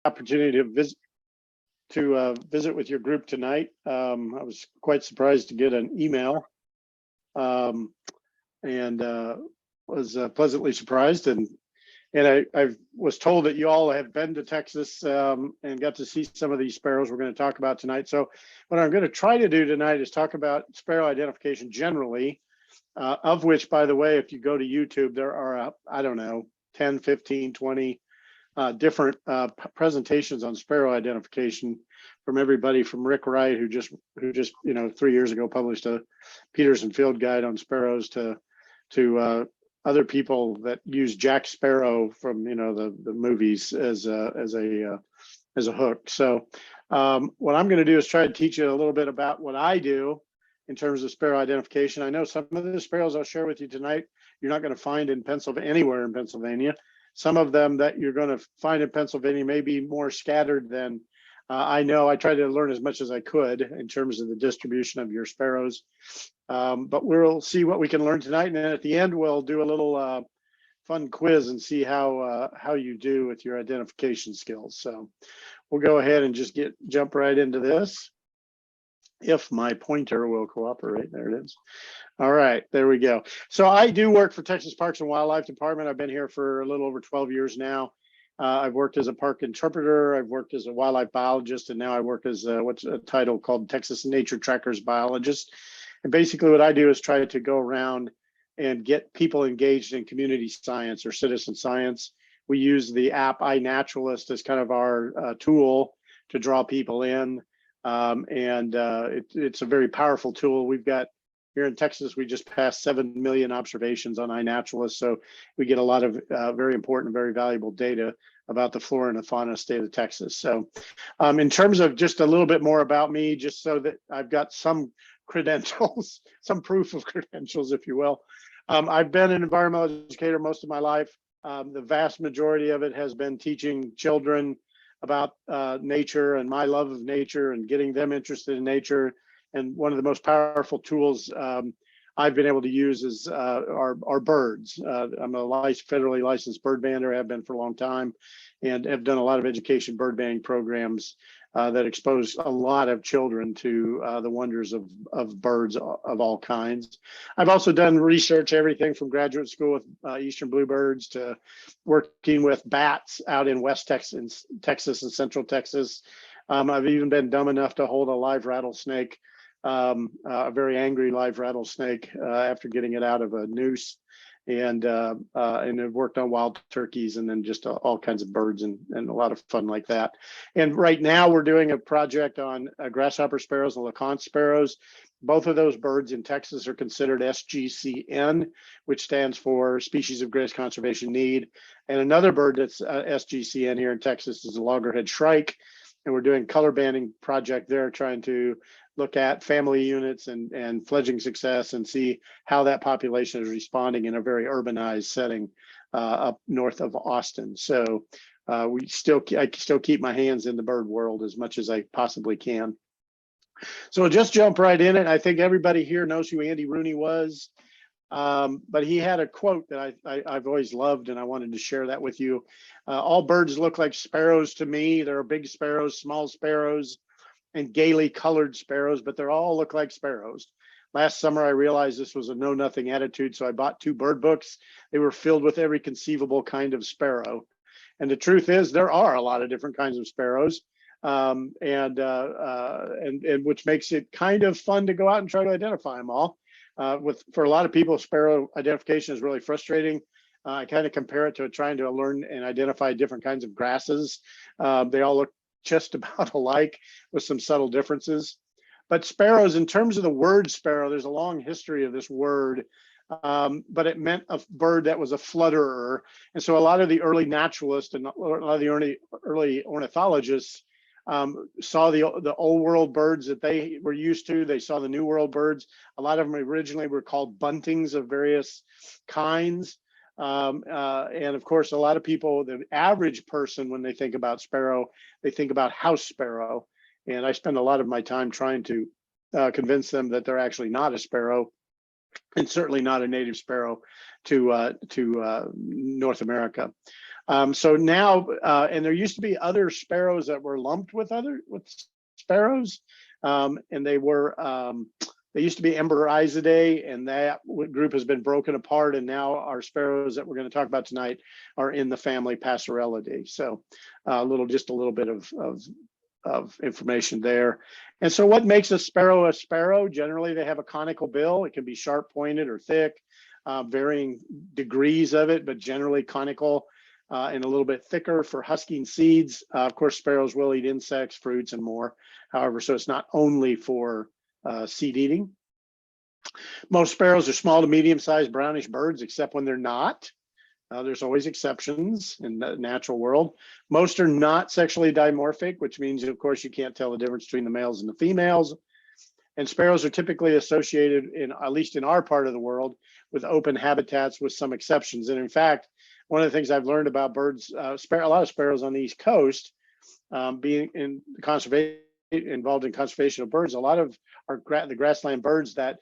opportunity to visit with your group tonight. I was quite surprised to get an email, and was pleasantly surprised. And I was told that you all have been to Texas and got to see some of these sparrows we're going to talk about tonight. So what I'm going to try to do tonight is talk about sparrow identification generally, of which, by the way, if you go to YouTube, there are, I don't know, 10, 15, 20 different presentations on sparrow identification from everybody from Rick Wright, who just 3 years ago published a Peterson Field Guide on sparrows, to other people that use Jack Sparrow from the movies as a hook. So what I'm going to do is try to teach you a little bit about what I do in terms of sparrow identification. I know some of the sparrows I'll share with you tonight you're not going to find in Pennsylvania, anywhere in Pennsylvania. Some of them that you're going to find in Pennsylvania may be more scattered than I know. I tried to learn as much as I could in terms of the distribution of your sparrows, but we'll see what we can learn tonight. And then at the end, we'll do a little fun quiz and see how you do with your identification skills. So we'll go ahead and just jump right into this. If my pointer will cooperate. There it is. All right, there we go. So I do work for Texas Parks and Wildlife Department. I've been here for a little over 12 years now. I've worked as a park interpreter. I've worked as a wildlife biologist, and now I work as what's a title called Texas Nature Trackers biologist. And basically what I do is try to go around and get people engaged in community science or citizen science. We use the app iNaturalist as kind of our tool to draw people in. It's a very powerful tool. We've got here in Texas, we just passed 7 million observations on iNaturalist. So we get a lot of very important, very valuable data about the flora and the fauna state of Texas. So in terms of just a little bit more about me, just so that I've got some credentials, some proof of credentials, if you will. I've been an environmental educator most of my life. The vast majority of it has been teaching children about nature and my love of nature and getting them interested in nature. And one of the most powerful tools I've been able to use is our birds. I'm a federally licensed bird bander, have been for a long time, and have done a lot of education bird banding programs that expose a lot of children to the wonders of birds of all kinds. I've also done research, everything from graduate school with eastern bluebirds to working with bats out in West Texas and Central Texas. I've even been dumb enough to hold a live rattlesnake, a very angry live rattlesnake, after getting it out of a noose. And I've worked on wild turkeys and then just all kinds of birds and a lot of fun like that. And right now we're doing a project on grasshopper sparrows and LeConte sparrows. Both of those birds in Texas are considered SGCN, which stands for Species of Greatest Conservation Need. And another bird that's SGCN here in Texas is the loggerhead shrike. And we're doing color banding project there, trying to look at family units and fledgling success and see how that population is responding in a very urbanized setting up north of Austin. So I still keep my hands in the bird world as much as I possibly can. So we'll just jump right in it. I think everybody here knows who Andy Rooney was, but he had a quote that I've always loved, and I wanted to share that with you. All birds look like sparrows to me. There are big sparrows, small sparrows, and gaily colored sparrows, but they all look like sparrows. Last summer, I realized this was a know-nothing attitude, so I bought 2 bird books. They were filled with every conceivable kind of sparrow. And the truth is, there are a lot of different kinds of sparrows, and which makes it kind of fun to go out and try to identify them all. For a lot of people, sparrow identification is really frustrating. I kind of compare it to trying to learn and identify different kinds of grasses. They all look just about alike with some subtle differences. But sparrows, in terms of the word sparrow, there's a long history of this word, but it meant a bird that was a flutterer. And so a lot of the early naturalists and a lot of the early ornithologists saw the old world birds that they were used to. They saw the new world birds. A lot of them originally were called buntings of various kinds. And of course, a lot of people, the average person, when they think about sparrow, they think about house sparrow. And I spend a lot of my time trying to convince them that they're actually not a sparrow, and certainly not a native sparrow to North America. So now, and there used to be other sparrows that were lumped with sparrows, and they used to be Emberizidae, and that group has been broken apart, and now our sparrows that we're going to talk about tonight are in the family Passerellidae. So just a little bit of information there. And so what makes a sparrow? Generally, they have a conical bill. It can be sharp pointed or thick, varying degrees of it, but generally conical and a little bit thicker for husking seeds. Of course, sparrows will eat insects, fruits, and more. However, so it's not only for seed eating. Most sparrows are small to medium-sized brownish birds, except when they're not. There's always exceptions in the natural world. Most are not sexually dimorphic, which means, of course, you can't tell the difference between the males and the females. And sparrows are typically associated, at least in our part of the world, with open habitats with some exceptions. And in fact, one of the things I've learned about birds, a lot of sparrows on the East Coast, being involved in conservation of birds, a lot of the grassland birds that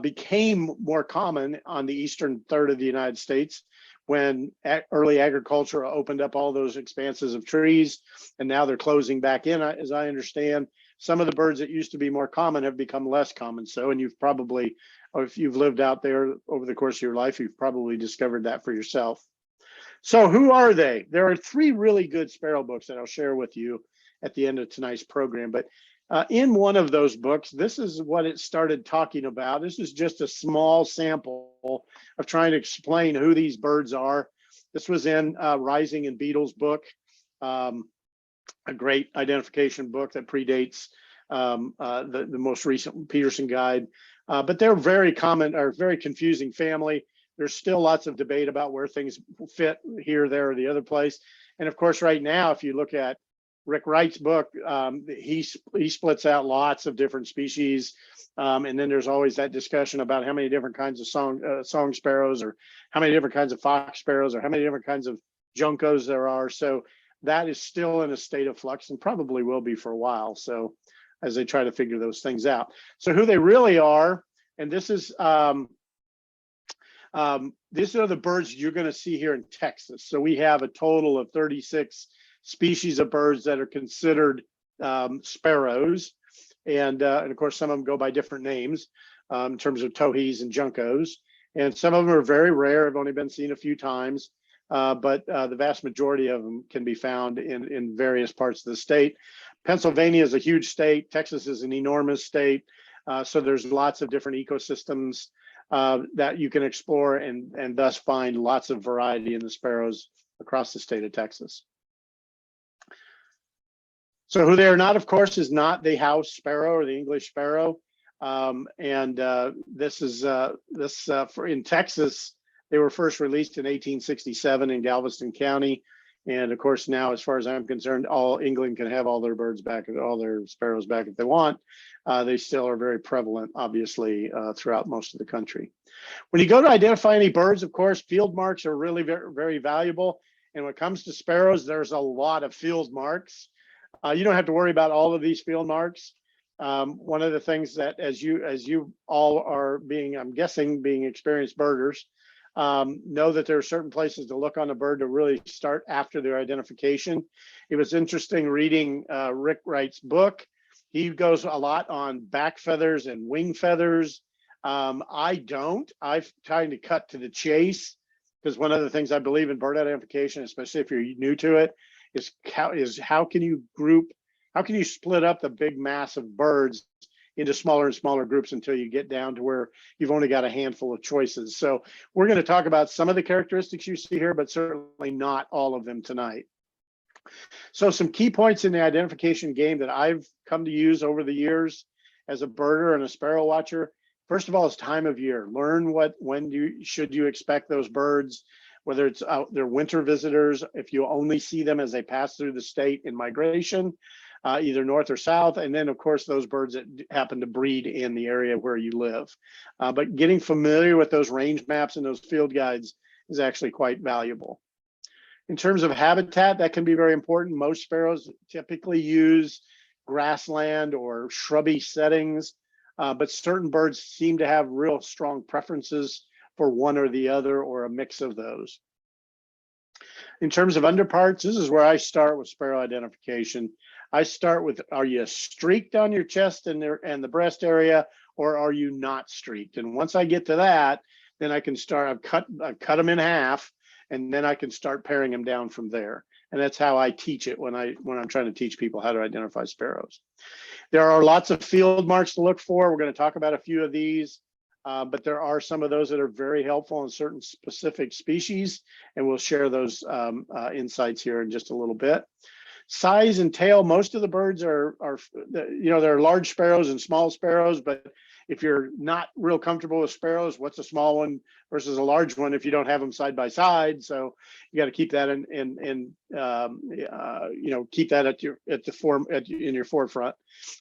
became more common on the eastern third of the United States when early agriculture opened up all those expanses of trees, and now they're closing back in, as I understand. Some of the birds that used to be more common have become less common. So, and you've probably, or if you've lived out there over the course of your life, you've probably discovered that for yourself. So who are they? There are 3 really good sparrow books that I'll share with you at the end of tonight's program. But in one of those books, this is what it started talking about. This is just a small sample of trying to explain who these birds are. This was in Rising in Beetles book, a great identification book that predates the most recent Peterson guide. But they're very common, or very confusing family. There's still lots of debate about where things fit here, there, or the other place. And of course, right now, if you look at Rick Wright's book, he splits out lots of different species. And then there's always that discussion about how many different kinds of song sparrows, or how many different kinds of fox sparrows, or how many different kinds of juncos there are. So that is still in a state of flux, and probably will be for a while. So as they try to figure those things out. So who they really are, and this is, these are the birds you're going to see here in Texas. So we have a total of 36 species of birds that are considered sparrows. And of course, some of them go by different names in terms of towhees and juncos. And some of them are very rare, have only been seen a few times. But the vast majority of them can be found in various parts of the state. Pennsylvania is a huge state. Texas is an enormous state. So there's lots of different ecosystems that you can explore, and thus find lots of variety in the sparrows across the state of Texas. So who they are not, of course, is not the house sparrow or the English sparrow. This is in Texas. They were first released in 1867 in Galveston County. And of course, now, as far as I'm concerned, all England can have all their birds back, all their sparrows back if they want. They still are very prevalent, obviously, throughout most of the country. When you go to identify any birds, of course, field marks are really very, very valuable. And when it comes to sparrows, there's a lot of field marks. You don't have to worry about all of these field marks. One of the things that, as you all are I'm guessing, being experienced birders, know that there are certain places to look on a bird to really start after their identification. It was interesting reading Rick Wright's book. He goes a lot on back feathers and wing feathers. I don't. I'm trying to cut to the chase, because one of the things I believe in bird identification, especially if you're new to it, is how can you split up the big mass of birds into smaller and smaller groups until you get down to where you've only got a handful of choices. So we're going to talk about some of the characteristics you see here, but certainly not all of them tonight. So some key points in the identification game that I've come to use over the years as a birder and a sparrow watcher. First of all, is time of year. Learn when should you expect those birds, whether it's they're winter visitors, if you only see them as they pass through the state in migration, either north or south, and then of course those birds that happen to breed in the area where you live. But getting familiar with those range maps and those field guides is actually quite valuable. In terms of habitat, that can be very important. Most sparrows typically use grassland or shrubby settings, but certain birds seem to have real strong preferences for one or the other, or a mix of those. In terms of underparts, this is where I start with sparrow identification. I start with, are you streaked on your chest and the breast area, or are you not streaked? And once I get to that, then I can start, I've cut them in half, and then I can start paring them down from there. And that's how I teach it when I'm trying to teach people how to identify sparrows. There are lots of field marks to look for. We're going to talk about a few of these, but there are some of those that are very helpful in certain specific species, and we'll share those insights here in just a little bit. Size and tail, most of the birds are there are large sparrows and small sparrows, but if you're not real comfortable with sparrows, what's a small one versus a large one if you don't have them side by side? So you got to keep that keep that in your forefront.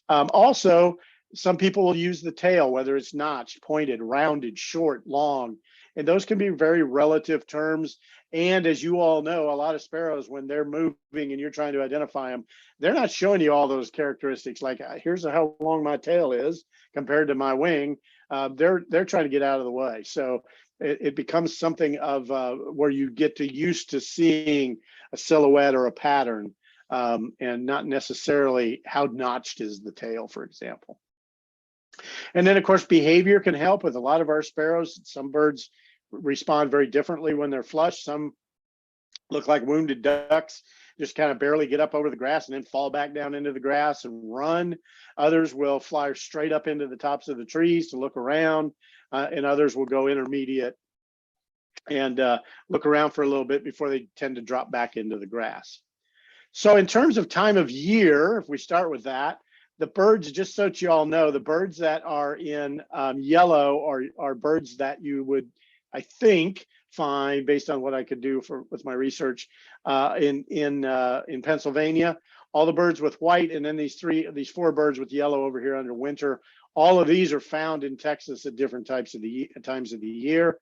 Also, some people will use the tail, whether it's notched, pointed, rounded, short, long, and those can be very relative terms. And as you all know, a lot of sparrows, when they're moving and you're trying to identify them, they're not showing you all those characteristics like, here's how long my tail is compared to my wing. They're trying to get out of the way. So it becomes something of where you get used to seeing a silhouette or a pattern, and not necessarily how notched is the tail, for example. And then, of course, behavior can help with a lot of our sparrows. Some birds respond very differently when they're flushed. Some look like wounded ducks, just kind of barely get up over the grass and then fall back down into the grass and run. Others will fly straight up into the tops of the trees to look around, and others will go intermediate and look around for a little bit before they tend to drop back into the grass. So in terms of time of year, if we start with that, the birds, just so that you all know, the birds that are in yellow are birds that you would, I think, find, based on what I could do with my research, in Pennsylvania. All the birds with white, and then these four birds with yellow over here under winter. All of these are found in Texas at different times of the year.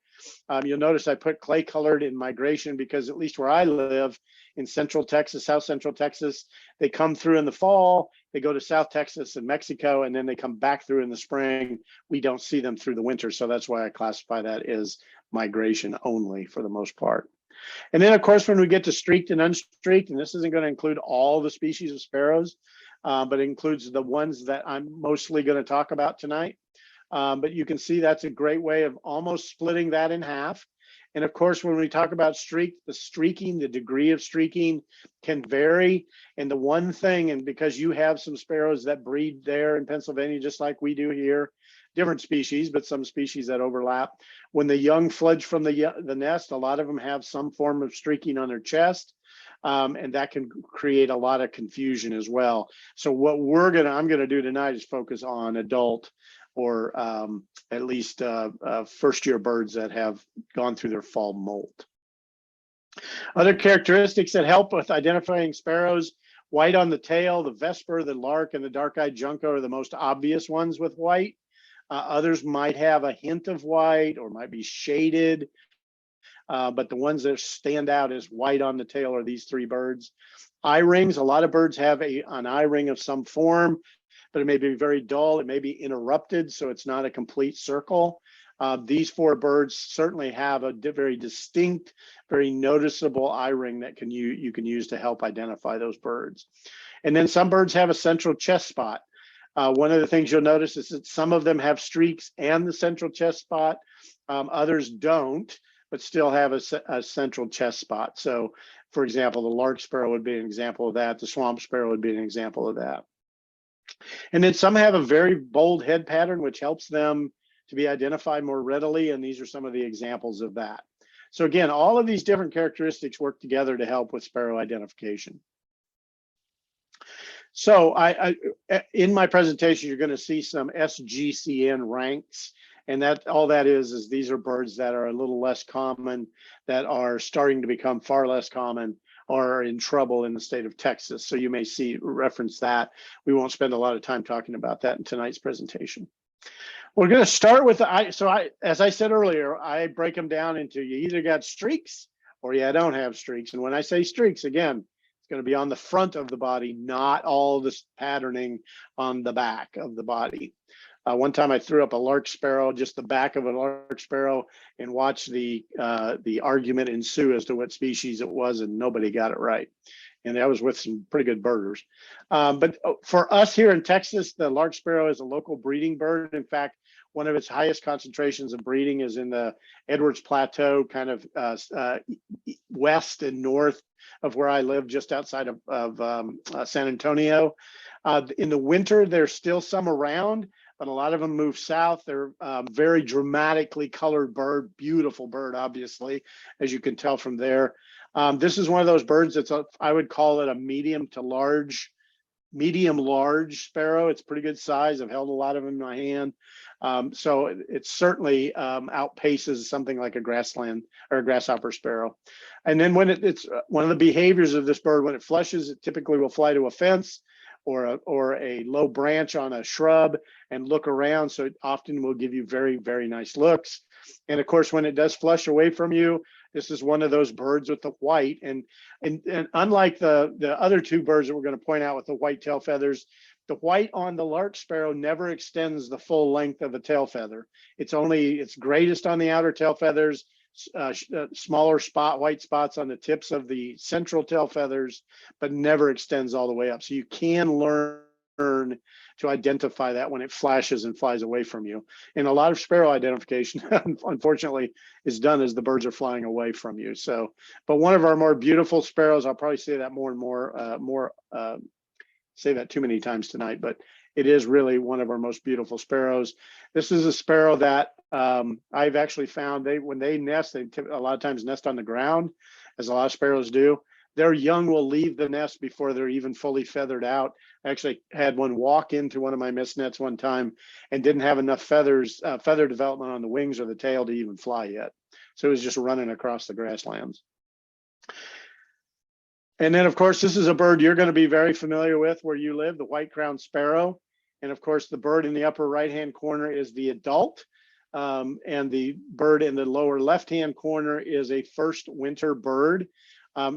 You'll notice I put clay colored in migration because at least where I live in Central Texas, South Central Texas, they come through in the fall, they go to South Texas and Mexico, and then they come back through in the spring. We don't see them through the winter, so that's why I classify that as migration only for the most part. And then, of course, when we get to streaked and unstreaked, and this isn't going to include all the species of sparrows, but it includes the ones that I'm mostly going to talk about tonight. But you can see that's a great way of almost splitting that in half. And of course, when we talk about the degree of streaking can vary. And the one thing, and because you have some sparrows that breed there in Pennsylvania, just like we do here, different species, but some species that overlap. When the young fledge from the nest, a lot of them have some form of streaking on their chest. And that can create a lot of confusion as well. So what I'm gonna do tonight is focus on adult or at least first year birds that have gone through their fall molt. Other characteristics that help with identifying sparrows: white on the tail, the vesper, the lark, and the dark-eyed junco are the most obvious ones with white. Others might have a hint of white or might be shaded. But the ones that stand out as white on the tail are these three birds. Eye rings, a lot of birds have an eye ring of some form, but it may be very dull, it may be interrupted, so it's not a complete circle. These four birds certainly have a very distinct, very noticeable eye ring that you can use to help identify those birds. And then some birds have a central chest spot. One of the things you'll notice is that some of them have streaks and the central chest spot. Others don't, but still have a central chest spot. So, for example, the lark sparrow would be an example of that. The swamp sparrow would be an example of that. And then some have a very bold head pattern, which helps them to be identified more readily. And these are some of the examples of that. So again, all of these different characteristics work together to help with sparrow identification. So in my presentation, you're going to see some SGCN ranks. And all that is these are birds that are a little less common, that are starting to become far less common, or are in trouble in the state of Texas. So you may reference that. We won't spend a lot of time talking about that in tonight's presentation. We're going to start with as I said earlier, I break them down into you either got streaks or you don't have streaks. And when I say streaks, again, it's going to be on the front of the body, not all this patterning on the back of the body. One time I threw up a lark sparrow, just the back of a lark sparrow, and watched the argument ensue as to what species it was, and nobody got it right. And that was with some pretty good birders. But for us here in Texas, the lark sparrow is a local breeding bird. In fact, one of its highest concentrations of breeding is in the Edwards Plateau, kind of west and north of where I live, just outside of San Antonio. In the winter, there's still some around, but a lot of them move south. They're very dramatically colored bird, beautiful bird, obviously, as you can tell from there. This is one of those birds that's, I would call it a medium large sparrow. It's pretty good size. I've held a lot of them in my hand. So it certainly outpaces something like a grassland or a grasshopper sparrow. And then when it's one of the behaviors of this bird, when it flushes, it typically will fly to a fence or a low branch on a shrub and look around. So it often will give you very, very nice looks. And of course, when it does flush away from you, this is one of those birds with the white. And unlike the other two birds that we're going to point out with the white tail feathers, the white on the lark sparrow never extends the full length of the tail feather. It's greatest on the outer tail feathers, smaller white spots on the tips of the central tail feathers, but never extends all the way up. So you can learn to identify that when it flashes and flies away from you. And a lot of sparrow identification, unfortunately, is done as the birds are flying away from you. So, but one of our more beautiful sparrows, I'll probably say that more and more, say that too many times tonight, but it is really one of our most beautiful sparrows. This is a sparrow that I've actually found when they nest, they a lot of times nest on the ground, as a lot of sparrows do. Their young will leave the nest before they're even fully feathered out. I actually had one walk into one of my mist nets one time and didn't have enough feather development on the wings or the tail to even fly yet. So it was just running across the grasslands. And then, of course, this is a bird you're going to be very familiar with where you live, the white-crowned sparrow. And of course, the bird in the upper right-hand corner is the adult. And the bird in the lower left-hand corner is a first winter bird.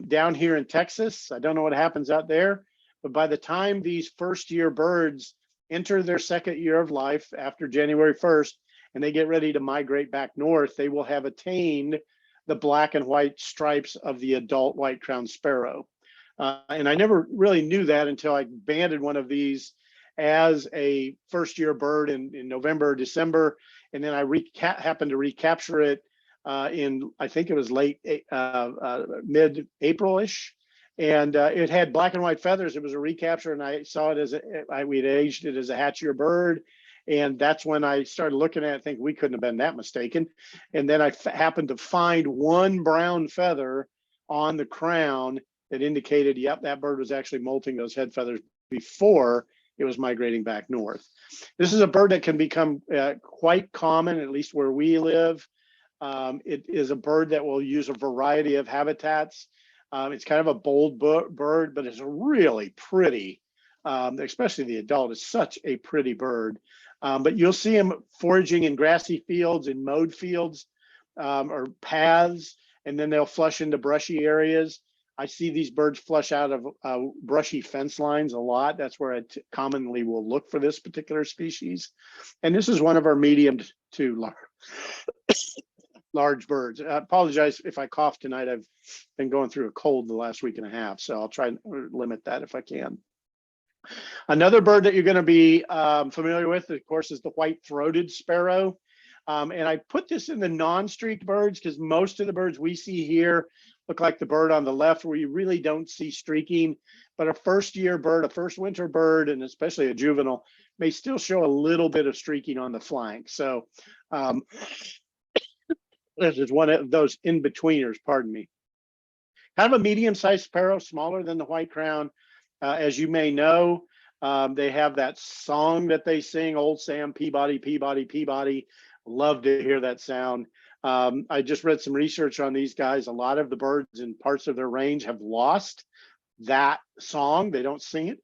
Down here in Texas, I don't know what happens out there, but by the time these first-year birds enter their second year of life after January 1st, and they get ready to migrate back north, they will have attained the black and white stripes of the adult white-crowned sparrow. And I never really knew that until I banded one of these as a first-year bird in November or December, and then I happened to recapture it in, I think it was late mid-April-ish, and it had black and white feathers. It was a recapture, and I saw it as we'd aged it as a hatchier bird. And that's when I started looking at it, think we couldn't have been that mistaken. And then I happened to find one brown feather on the crown that indicated, yep, that bird was actually molting those head feathers before it was migrating back north. This is a bird that can become quite common, at least where we live. It is a bird that will use a variety of habitats. It's kind of a bold bird, but it's a really pretty, especially the adult, is such a pretty bird. But you'll see them foraging in grassy fields, in mowed fields, or paths, and then they'll flush into brushy areas. I see these birds flush out of brushy fence lines a lot. That's where I commonly will look for this particular species. And this is one of our medium to large birds. I apologize if I cough tonight. I've been going through a cold the last week and a half, so I'll try and limit that if I can. Another bird that you're going to be familiar with, of course, is the white-throated sparrow. And I put this in the non-streaked birds because most of the birds we see here look like the bird on the left, where you really don't see streaking. But a first-year bird, a first winter bird, and especially a juvenile, may still show a little bit of streaking on the flank. So this is one of those in-betweeners, pardon me. Kind of a medium-sized sparrow, smaller than the white crown. As you may know, they have that song that they sing, Old Sam Peabody, Peabody, Peabody. Love to hear that sound. I just read some research on these guys. A lot of the birds in parts of their range have lost that song. They don't sing it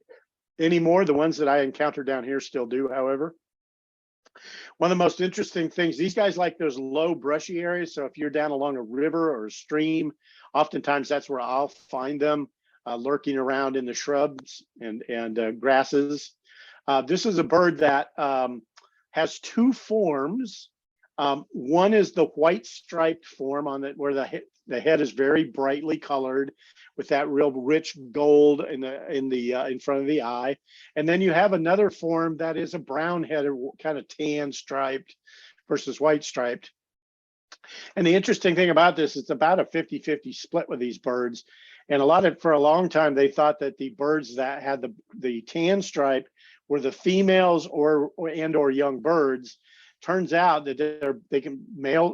anymore. The ones that I encounter down here still do, however. One of the most interesting things, these guys like those low brushy areas. So if you're down along a river or a stream, oftentimes that's where I'll find them. Lurking around in the shrubs and grasses. This is a bird that has two forms. One is the white striped form on it, where the head is very brightly colored with that real rich gold in front of the eye. And then you have another form that is a brown headed, kind of tan striped versus white striped. And the interesting thing about this, it's about a 50-50 split with these birds. And for a long time, they thought that the birds that had the tan stripe were the females or young birds. Turns out that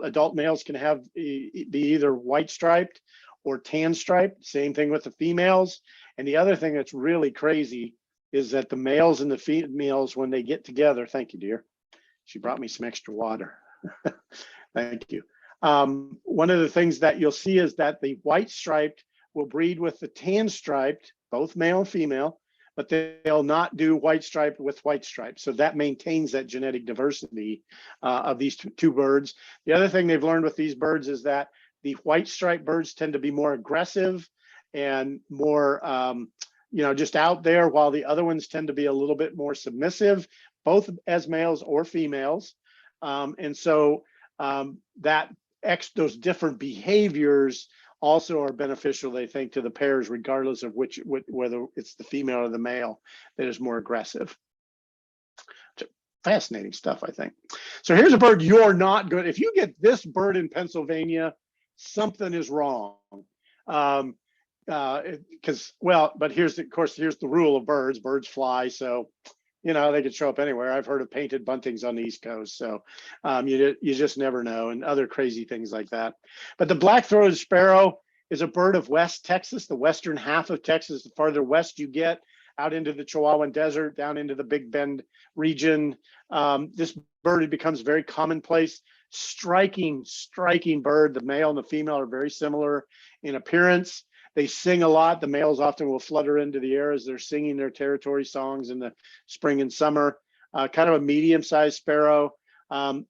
adult males can be either white striped or tan striped. Same thing with the females. And the other thing that's really crazy is that the males and the females, when they get together, thank you, dear. She brought me some extra water. Thank you. One of the things that you'll see is that the white striped will breed with the tan striped, both male and female, but they'll not do white striped with white striped. So that maintains that genetic diversity of these two birds. The other thing they've learned with these birds is that the white striped birds tend to be more aggressive and more, just out there, while the other ones tend to be a little bit more submissive, both as males or females. And so those different behaviors also are beneficial, they think, to the pairs, regardless of whether it's the female or the male that is more aggressive. Fascinating stuff, I think. So here's a bird you're not good. If you get this bird in Pennsylvania, something is wrong. But here's the rule of birds. Birds fly, so they could show up anywhere. I've heard of painted buntings on the East Coast, so you just never know, and other crazy things like that. But the black-throated sparrow is a bird of West Texas, the western half of Texas. The farther west you get, out into the Chihuahuan Desert, down into the Big Bend region, this bird becomes very commonplace. Striking bird. The male and the female are very similar in appearance. They sing a lot. The males often will flutter into the air as they're singing their territory songs in the spring and summer. Kind of a medium-sized sparrow.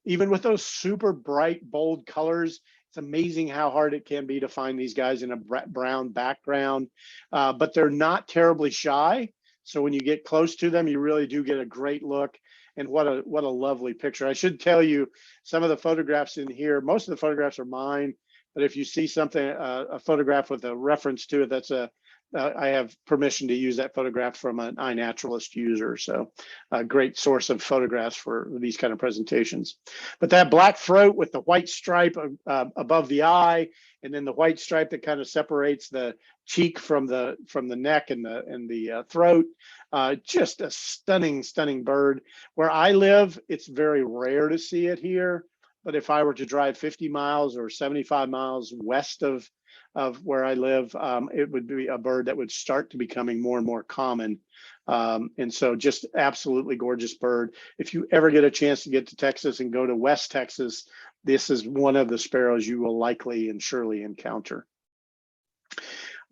Even with those super bright, bold colors, it's amazing how hard it can be to find these guys in a brown background. But they're not terribly shy. So when you get close to them, you really do get a great look. And what a lovely picture. I should tell you, some of the photographs in here, most of the photographs are mine. But if you see something, a photograph with a reference to it, I have permission to use that photograph from an iNaturalist user. So a great source of photographs for these kind of presentations. But that black throat with the white stripe above the eye, and then the white stripe that kind of separates the cheek from the neck and the throat, just a stunning bird. Where I live, it's very rare to see it here. But if I were to drive 50 miles or 75 miles west of where I live, it would be a bird that would start to becoming more and more common. And so just absolutely gorgeous bird. If you ever get a chance to get to Texas and go to West Texas, this is one of the sparrows you will likely and surely encounter.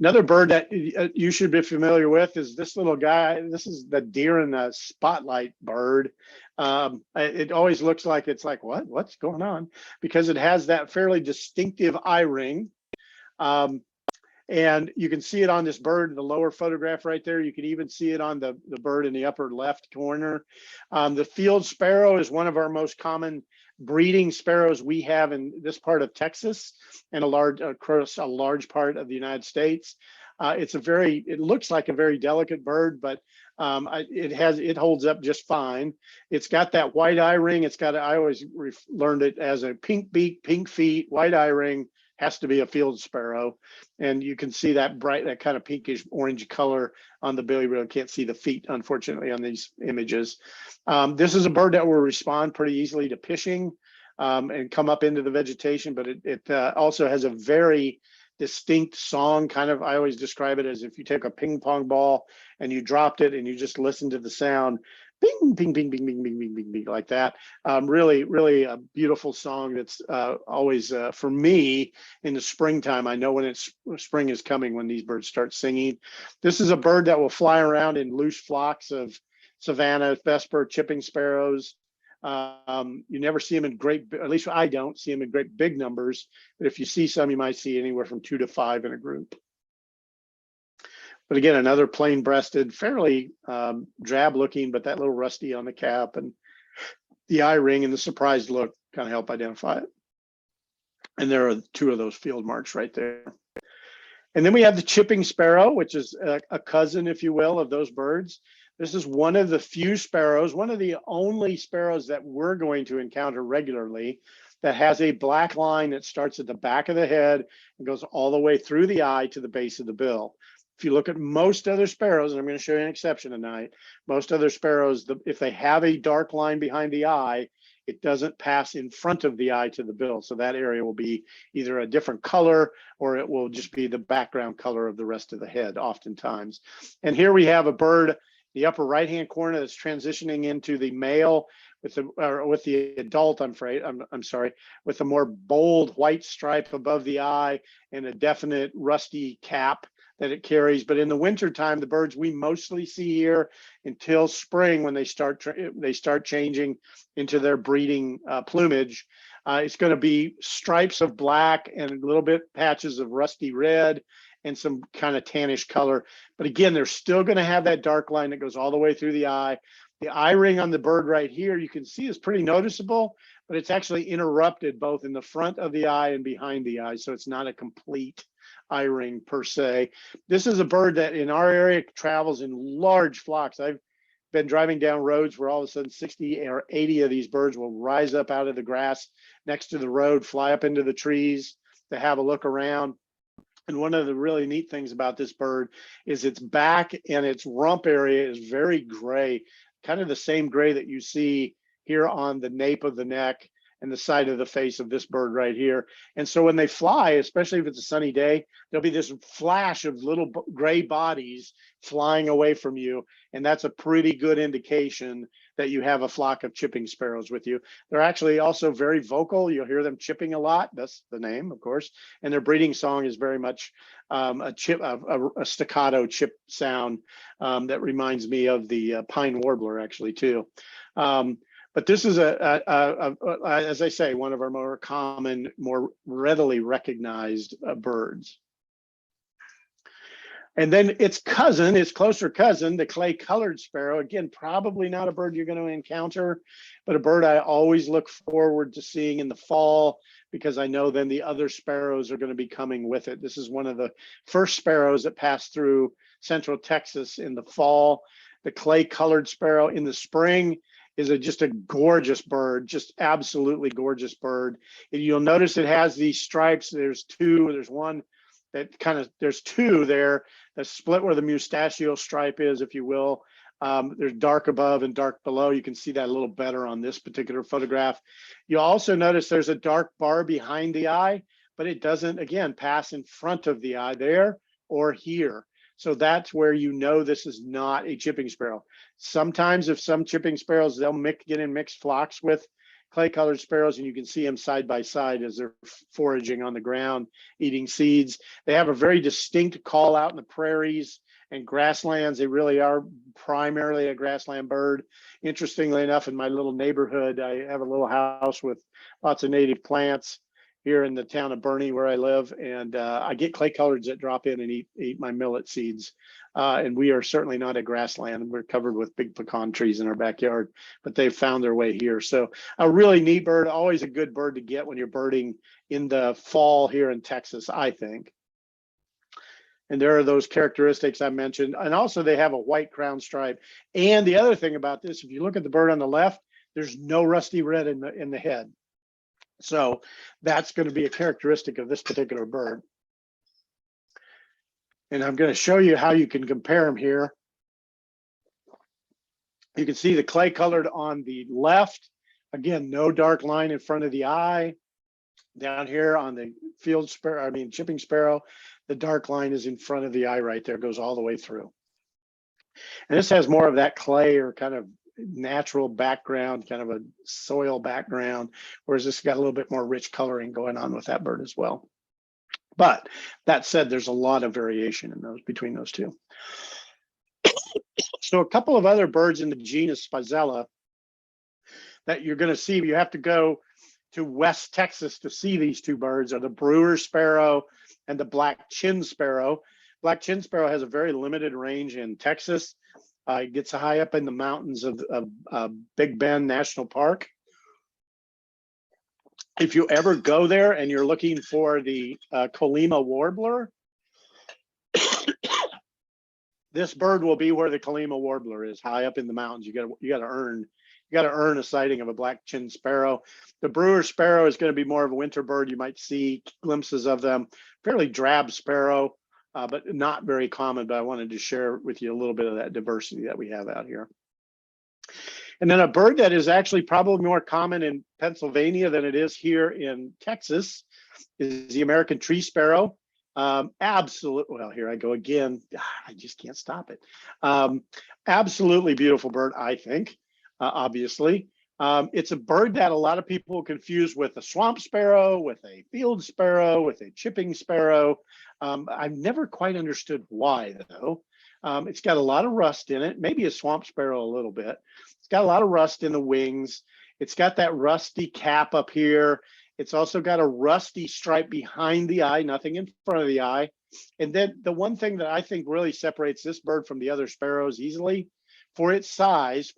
Another bird that you should be familiar with is this little guy. This is the deer in the spotlight bird. It always looks like it's like, what's going on? Because it has that fairly distinctive eye ring. And you can see it on this bird in the lower photograph right there. You can even see it on the bird in the upper left corner. The field sparrow is one of our most common breeding sparrows we have in this part of Texas and across a large part of the United States. It looks like a very delicate bird, but it holds up just fine. It's got that white eye ring. I always learned it as a pink beak, pink feet, white eye ring. Has to be a field sparrow, and you can see that that kind of pinkish orange color on the belly. Really can't see the feet, unfortunately, on these images. This is a bird that will respond pretty easily to fishing and come up into the vegetation, but it also has a very distinct song. I always describe it as if you take a ping pong ball and you dropped it and you just listen to the sound. Bing, bing, bing, bing, bing, bing, bing, bing, bing, like that. Really a beautiful song that's always, for me, in the springtime. I know when spring is coming when these birds start singing. This is a bird that will fly around in loose flocks of savanna, vesper, chipping sparrows. You never see them in at least I don't see them in great big numbers. But if you see some, you might see anywhere from 2 to 5 in a group. But again, another plain-breasted, fairly drab looking, but that little rusty on the cap. And the eye ring and the surprised look kind of help identify it. And there are two of those field marks right there. And then we have the chipping sparrow, which is a cousin, if you will, of those birds. This is one of the few sparrows, one of the only sparrows that we're going to encounter regularly that has a black line that starts at the back of the head and goes all the way through the eye to the base of the bill. If you look at most other sparrows, and I'm going to show you an exception tonight, most other sparrows, if they have a dark line behind the eye, it doesn't pass in front of the eye to the bill. So that area will be either a different color or it will just be the background color of the rest of the head oftentimes. And here we have a bird, the upper right-hand corner, that's transitioning into the male with the adult, I'm sorry, with a more bold white stripe above the eye and a definite rusty cap that it carries. But in the wintertime, the birds we mostly see here until spring, when they start changing into their breeding plumage, it's going to be stripes of black and a little bit patches of rusty red and some kind of tannish color. But again, they're still going to have that dark line that goes all the way through the eye. The eye ring on the bird right here, you can see is pretty noticeable, but it's actually interrupted both in the front of the eye and behind the eye. So it's not a complete eye ring per se. This is a bird that in our area travels in large flocks. I've been driving down roads where all of a sudden 60 or 80 of these birds will rise up out of the grass next to the road, fly up into the trees to have a look around. And one of the really neat things about this bird is its back and its rump area is very gray, kind of the same gray that you see here on the nape of the neck and the side of the face of this bird right here. And so when they fly, especially if it's a sunny day, there'll be this flash of little gray bodies flying away from you. And that's a pretty good indication that you have a flock of chipping sparrows with you. They're actually also very vocal. You'll hear them chipping a lot. That's the name, of course. And their breeding song is very much a staccato chip sound that reminds me of the pine warbler actually too. But this is as I say, one of our more common, more readily recognized birds. And then its cousin, its closer cousin, the clay-colored sparrow, again, probably not a bird you're going to encounter, but a bird I always look forward to seeing in the fall because I know then the other sparrows are going to be coming with it. This is one of the first sparrows that passed through central Texas in the fall. The clay-colored sparrow in the spring is just a gorgeous bird, just absolutely gorgeous bird. And you'll notice it has these stripes. There's two, there's one that there's two there that split where the mustachio stripe is, if you will. There's dark above and dark below. You can see that a little better on this particular photograph. You'll also notice there's a dark bar behind the eye, but it doesn't, again, pass in front of the eye there or here. So that's where you know this is not a chipping sparrow. Sometimes if some chipping sparrows, they'll get in mixed flocks with clay-colored sparrows, and you can see them side by side as they're foraging on the ground, eating seeds. They have a very distinct call out in the prairies and grasslands. They really are primarily a grassland bird. Interestingly enough, in my little neighborhood, I have a little house with lots of native plants here in the town of Bernie where I live, and I get clay-coloreds that drop in and eat my millet seeds. And we are certainly not a grassland. We're covered with big pecan trees in our backyard, but they've found their way here. So a really neat bird, always a good bird to get when you're birding in the fall here in Texas, I think. And there are those characteristics I mentioned. And also they have a white crown stripe. And the other thing about this, if you look at the bird on the left, there's no rusty red in the head. So that's going to be a characteristic of this particular bird. And I'm going to show you how you can compare them here. You can see the clay colored on the left. Again, no dark line in front of the eye. Down here on the chipping sparrow, the dark line is in front of the eye right there, goes all the way through. And this has more of that clay or kind of natural background, kind of a soil background, whereas this got a little bit more rich coloring going on with that bird as well. But that said, there's a lot of variation in those between those two. So a couple of other birds in the genus Spizella that you're going to see, you have to go to West Texas to see these two birds, are the brewer sparrow and the black chin sparrow. Black chin sparrow has a very limited range in Texas. It gets high up in the mountains of Big Bend National Park. If you ever go there and you're looking for the Colima warbler, this bird will be where the Colima warbler is, high up in the mountains. You got to earn a sighting of a black-chinned sparrow. The brewer sparrow is going to be more of a winter bird. You might see glimpses of them. Fairly drab sparrow, but not very common. But I wanted to share with you a little bit of that diversity that we have out here. And then a bird that is actually probably more common in Pennsylvania than it is here in Texas is the American tree sparrow. Absolutely, well, here I go again. I just can't stop it. Absolutely beautiful bird, I think, obviously. It's a bird that a lot of people confuse with a swamp sparrow, with a field sparrow, with a chipping sparrow. I've never quite understood why, though. It's got a lot of rust in it, maybe a swamp sparrow a little bit. It's got a lot of rust in the wings. It's got that rusty cap up here. It's also got a rusty stripe behind the eye, nothing in front of the eye. And then the one thing that I think really separates this bird from the other sparrows easily, for its size,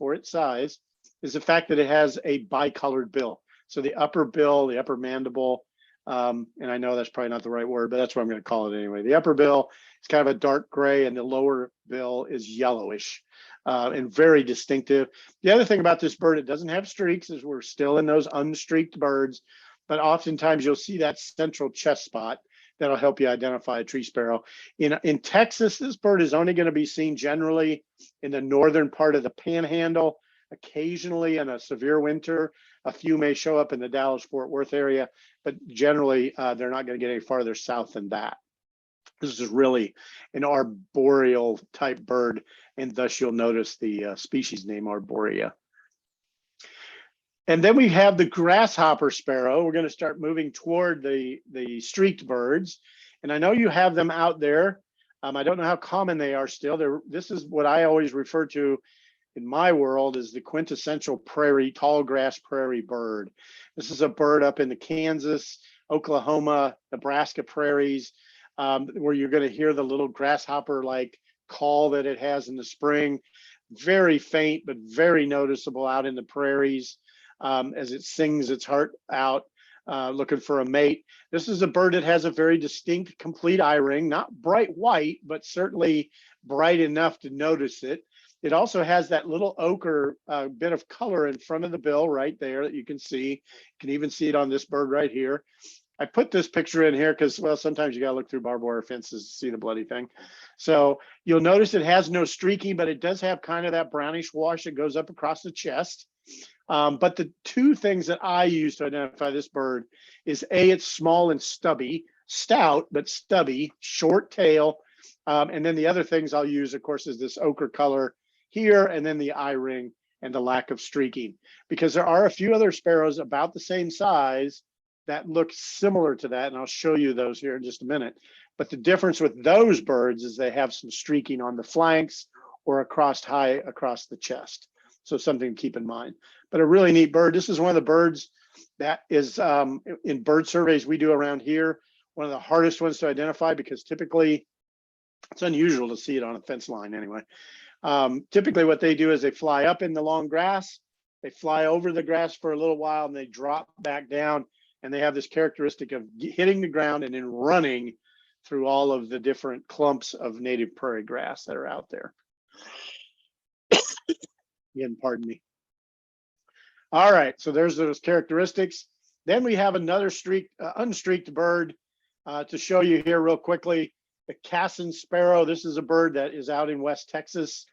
is the fact that it has a bicolored bill. So the upper bill, the upper mandible, and I know that's probably not the right word, but that's what I'm going to call it anyway. The upper bill is kind of a dark gray, and the lower bill is yellowish and very distinctive. The other thing about this bird, it doesn't have streaks, as we're still in those unstreaked birds, but oftentimes you'll see that central chest spot that'll help you identify a tree sparrow. In Texas, this bird is only going to be seen generally in the northern part of the Panhandle. Occasionally in a severe winter, a few may show up in the Dallas-Fort Worth area, but generally they're not going to get any farther south than that. This is really an arboreal type bird, and thus you'll notice the species name Arborea. And then we have the grasshopper sparrow. We're going to start moving toward the streaked birds. And I know you have them out there. I don't know how common they are still. This is what I always refer to in my world as the quintessential prairie, tall grass prairie bird. This is a bird up in the Kansas, Oklahoma, Nebraska prairies, where you're going to hear the little grasshopper-like call that it has in the spring. Very faint, but very noticeable out in the prairies as it sings its heart out, looking for a mate. This is a bird that has a very distinct, complete eye ring, not bright white, but certainly bright enough to notice it. It also has that little ochre bit of color in front of the bill right there that you can see. You can even see it on this bird right here. I put this picture in here because, well, sometimes you got to look through barbed wire fences to see the bloody thing. So you'll notice it has no streaking, but it does have kind of that brownish wash that goes up across the chest. But the two things that I use to identify this bird is A, it's small and stubby, stout, but stubby, short tail. And then the other things I'll use, of course, is this ochre color here, and then the eye ring and the lack of streaking, because there are a few other sparrows about the same size that look similar to that, and I'll show you those here in just a minute. But the difference with those birds is they have some streaking on the flanks or high across the chest. So something to keep in mind. But a really neat bird. This is one of the birds that is in bird surveys we do around here, one of the hardest ones to identify, because typically it's unusual to see it on a fence line anyway. Typically what they do is they fly up in the long grass, they fly over the grass for a little while, and they drop back down, and they have this characteristic of hitting the ground and then running through all of the different clumps of native prairie grass that are out there. Again, pardon me. All right, so there's those characteristics. Then we have another unstreaked bird to show you here real quickly. The Cassin sparrow. This is a bird that is out in West Texas.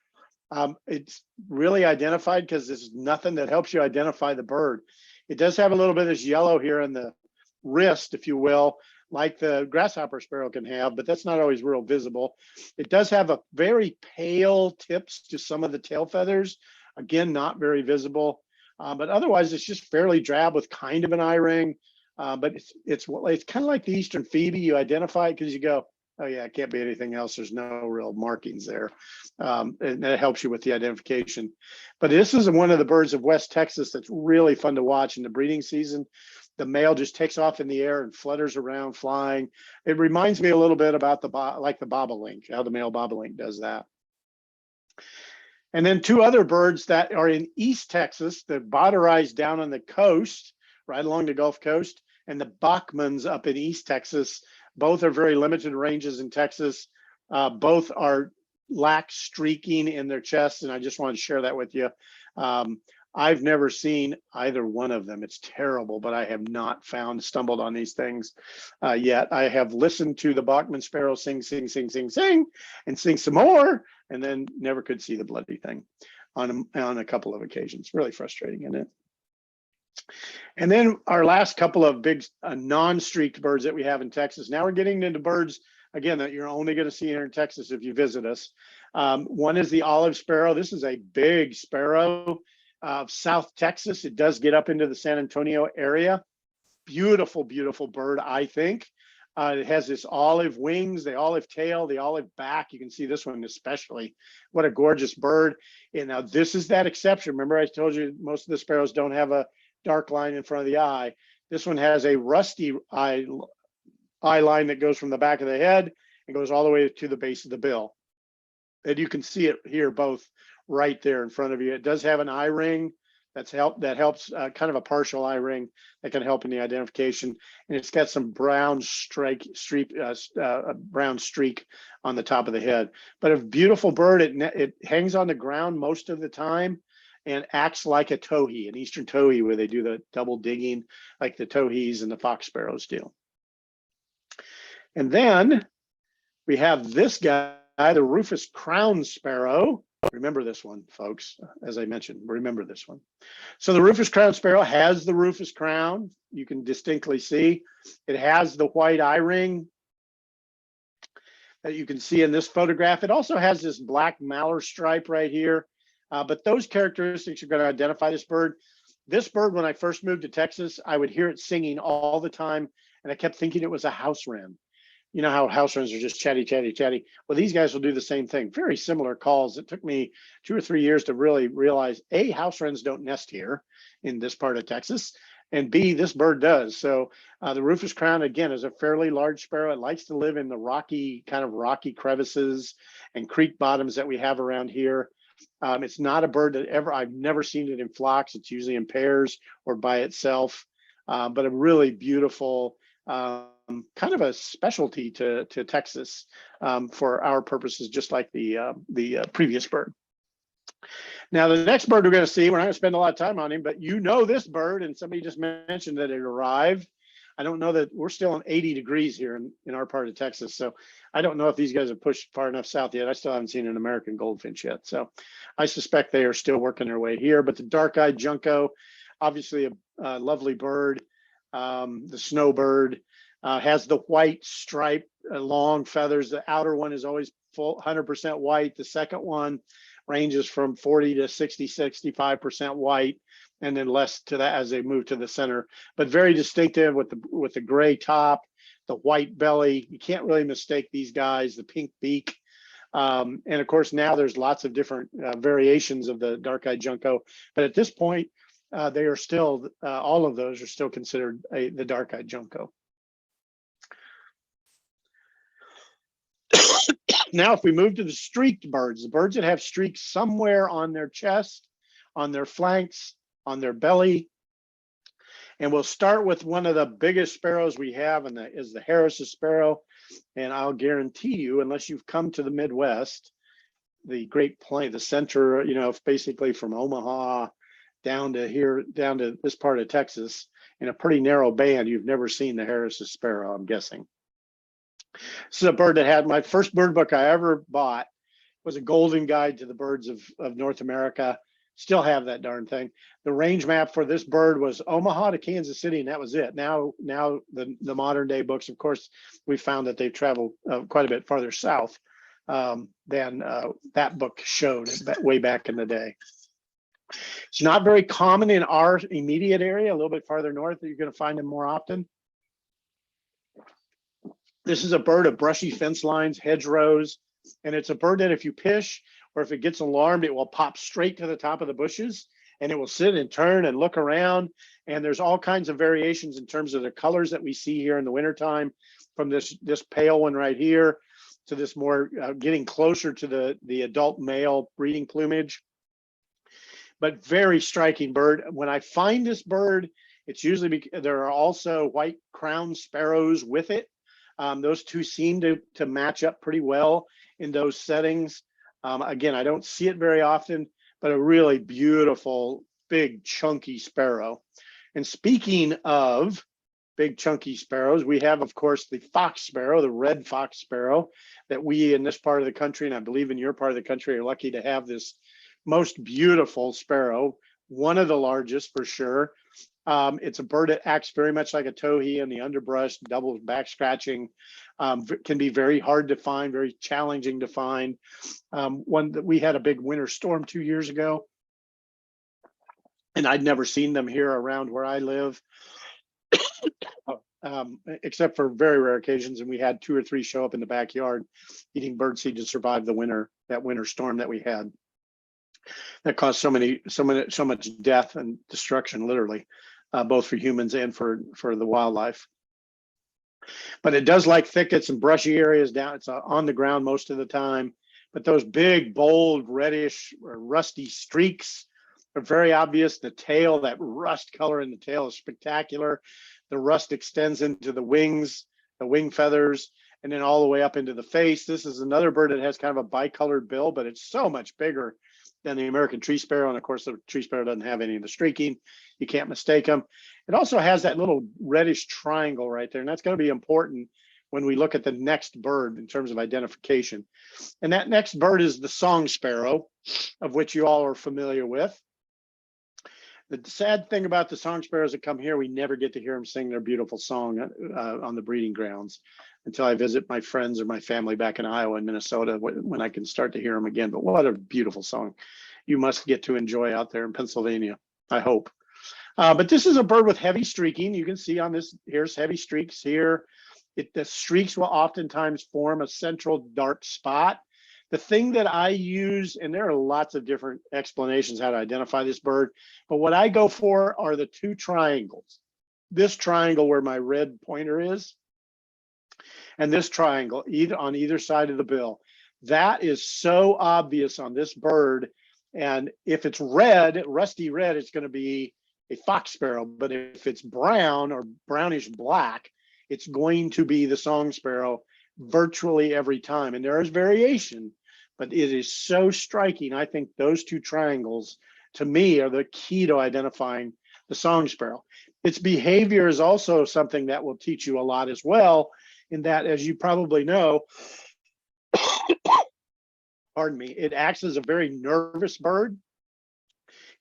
It's really identified because there's nothing that helps you identify the bird. It does have a little bit of this yellow here in the wrist, if you will, like the grasshopper sparrow can have, but that's not always real visible. It does have a very pale tips to some of the tail feathers. Again, not very visible, but otherwise it's just fairly drab with kind of an eye ring. But it's kind of like the Eastern phoebe. You identify it because you go, oh yeah, it can't be anything else. There's no real markings there. And that helps you with the identification. But this is one of the birds of West Texas that's really fun to watch in the breeding season. The male just takes off in the air and flutters around flying. It reminds me a little bit about the bobolink, how the male bobolink does that. And then two other birds that are in East Texas that botterize down on the coast right along the Gulf Coast, and the Bachmans up in East Texas. Both are very limited ranges in Texas. Both are lack streaking in their chests, and I just want to share that with you. I've never seen either one of them. It's terrible, but I have not stumbled on these things yet. I have listened to the Bachman sparrow sing, sing, sing, sing, sing, and sing some more, and then never could see the bloody thing on a couple of occasions. Really frustrating, isn't it? And then our last couple of big non-streaked birds that we have in Texas. Now we're getting into birds, again, that you're only going to see here in Texas if you visit us. One is the olive sparrow. This is a big sparrow of South Texas. It does get up into the San Antonio area. Beautiful, beautiful bird, I think. It has this olive wings, the olive tail, the olive back. You can see this one especially. What a gorgeous bird. And now this is that exception. Remember I told you most of the sparrows don't have a dark line in front of the eye. This one has a rusty eye line that goes from the back of the head and goes all the way to the base of the bill. And you can see it here both right there in front of you. It does have an eye ring that helps kind of a partial eye ring that can help in the identification. And it's got some brown brown streak on the top of the head. But a beautiful bird. It hangs on the ground most of the time and acts like a towhee, an eastern towhee, where they do the double digging like the towhees and the fox sparrows do. And then we have this guy, the Rufous crown sparrow. Remember this one, folks, as I mentioned, remember this one. So the Rufous crown sparrow has the rufous crown. You can distinctly see. It has the white eye ring that you can see in this photograph. It also has this black malar stripe right here. But those characteristics are going to identify this bird. This bird, when I first moved to Texas, I would hear it singing all the time, and I kept thinking it was a house wren. You know how house wrens are just chatty, chatty, chatty. Well, these guys will do the same thing. Very similar calls. It took me 2 or 3 years to really realize, A, house wrens don't nest here in this part of Texas, and B, this bird does. So the Rufous crown, again, is a fairly large sparrow. It likes to live in the rocky crevices and creek bottoms that we have around here. It's not a bird that I've never seen it in flocks. It's usually in pairs or by itself, but a really beautiful, kind of a specialty to Texas for our purposes, just like the previous bird. Now, the next bird we're going to see, we're not going to spend a lot of time on him, but you know this bird, and somebody just mentioned that it arrived. I don't know that we're still in 80 degrees here in our part of Texas. So I don't know if these guys have pushed far enough south yet. I still haven't seen an American goldfinch yet. So I suspect they are still working their way here. But the dark-eyed junco, obviously a lovely bird. The snowbird has the white stripe, long feathers. The outer one is always full 100% white. The second one ranges from 40 to 60, 65% white, and then less to that as they move to the center, but very distinctive with the gray top, the white belly. You can't really mistake these guys, the pink beak. And of course, now there's lots of different variations of the dark-eyed junco, but at this point, they are still, all of those are still considered the dark-eyed junco. Now, if we move to the streaked birds, the birds that have streaks somewhere on their chest, on their flanks, on their belly. And we'll start with one of the biggest sparrows we have, and that is the Harris's sparrow. And I'll guarantee you, unless you've come to the Midwest, the Great Plains, the center, basically from Omaha down to here, down to this part of Texas, in a pretty narrow band, you've never seen the Harris's sparrow, I'm guessing. This is a bird that had, my first bird book I ever bought was a golden guide to the birds of North America. Still have that darn thing. The range map for this bird was Omaha to Kansas City, and that was it. Now the modern day books, of course, we found that they've traveled quite a bit farther south than that book showed way back in the day. It's not very common in our immediate area, a little bit farther north, that you're going to find them more often. This is a bird of brushy fence lines, hedgerows, and it's a bird that if you pish or if it gets alarmed, it will pop straight to the top of the bushes, and it will sit and turn and look around. And there's all kinds of variations in terms of the colors that we see here in the wintertime, from this pale one right here to this more getting closer to the adult male breeding plumage. But very striking bird. When I find this bird It's usually there are also white crowned sparrows with it. Those two seem to match up pretty well in those settings. Again, I don't see it very often, but a really beautiful, big, chunky sparrow. And speaking of big, chunky sparrows, we have, of course, the fox sparrow, the red fox sparrow, that we in this part of the country, and I believe in your part of the country, are lucky to have this most beautiful sparrow, one of the largest for sure. It's a bird that acts very much like a towhee in the underbrush, double back scratching, can be very hard to find, very challenging to find. One that we had a big winter storm 2 years ago, and I'd never seen them here around where I live, except for very rare occasions. And we had 2 or 3 show up in the backyard eating birdseed to survive the winter, that winter storm that we had. That caused so much death and destruction, literally, both for humans and for the wildlife. But it does like thickets and brushy areas down. It's on the ground most of the time. But those big, bold, reddish or rusty streaks are very obvious. The tail, that rust color in the tail is spectacular. The rust extends into the wings, the wing feathers, and then all the way up into the face. This is another bird that has kind of a bicolored bill, but it's so much bigger than the American tree sparrow. And of course, the tree sparrow doesn't have any of the streaking. You can't mistake them. It also has that little reddish triangle right there. And that's going to be important when we look at the next bird in terms of identification. And that next bird is the song sparrow, of which you all are familiar with. The sad thing about the song sparrows that come here, we never get to hear them sing their beautiful song on the breeding grounds until I visit my friends or my family back in Iowa and Minnesota, when I can start to hear them again. But what a beautiful song you must get to enjoy out there in Pennsylvania, I hope. But this is a bird with heavy streaking. You can see on this, here's heavy streaks here. The streaks will oftentimes form a central dark spot. The thing that I use, and there are lots of different explanations how to identify this bird, but what I go for are the 2 triangles. This triangle where my red pointer is, and this triangle on either side of the bill. That is so obvious on this bird. And if it's red, rusty red, it's going to be a fox sparrow. But if it's brown or brownish black, it's going to be the song sparrow virtually every time. And there is variation, but it is so striking. I think those 2 triangles, to me, are the key to identifying the song sparrow. Its behavior is also something that will teach you a lot as well, in that, as you probably know, pardon me, it acts as a very nervous bird.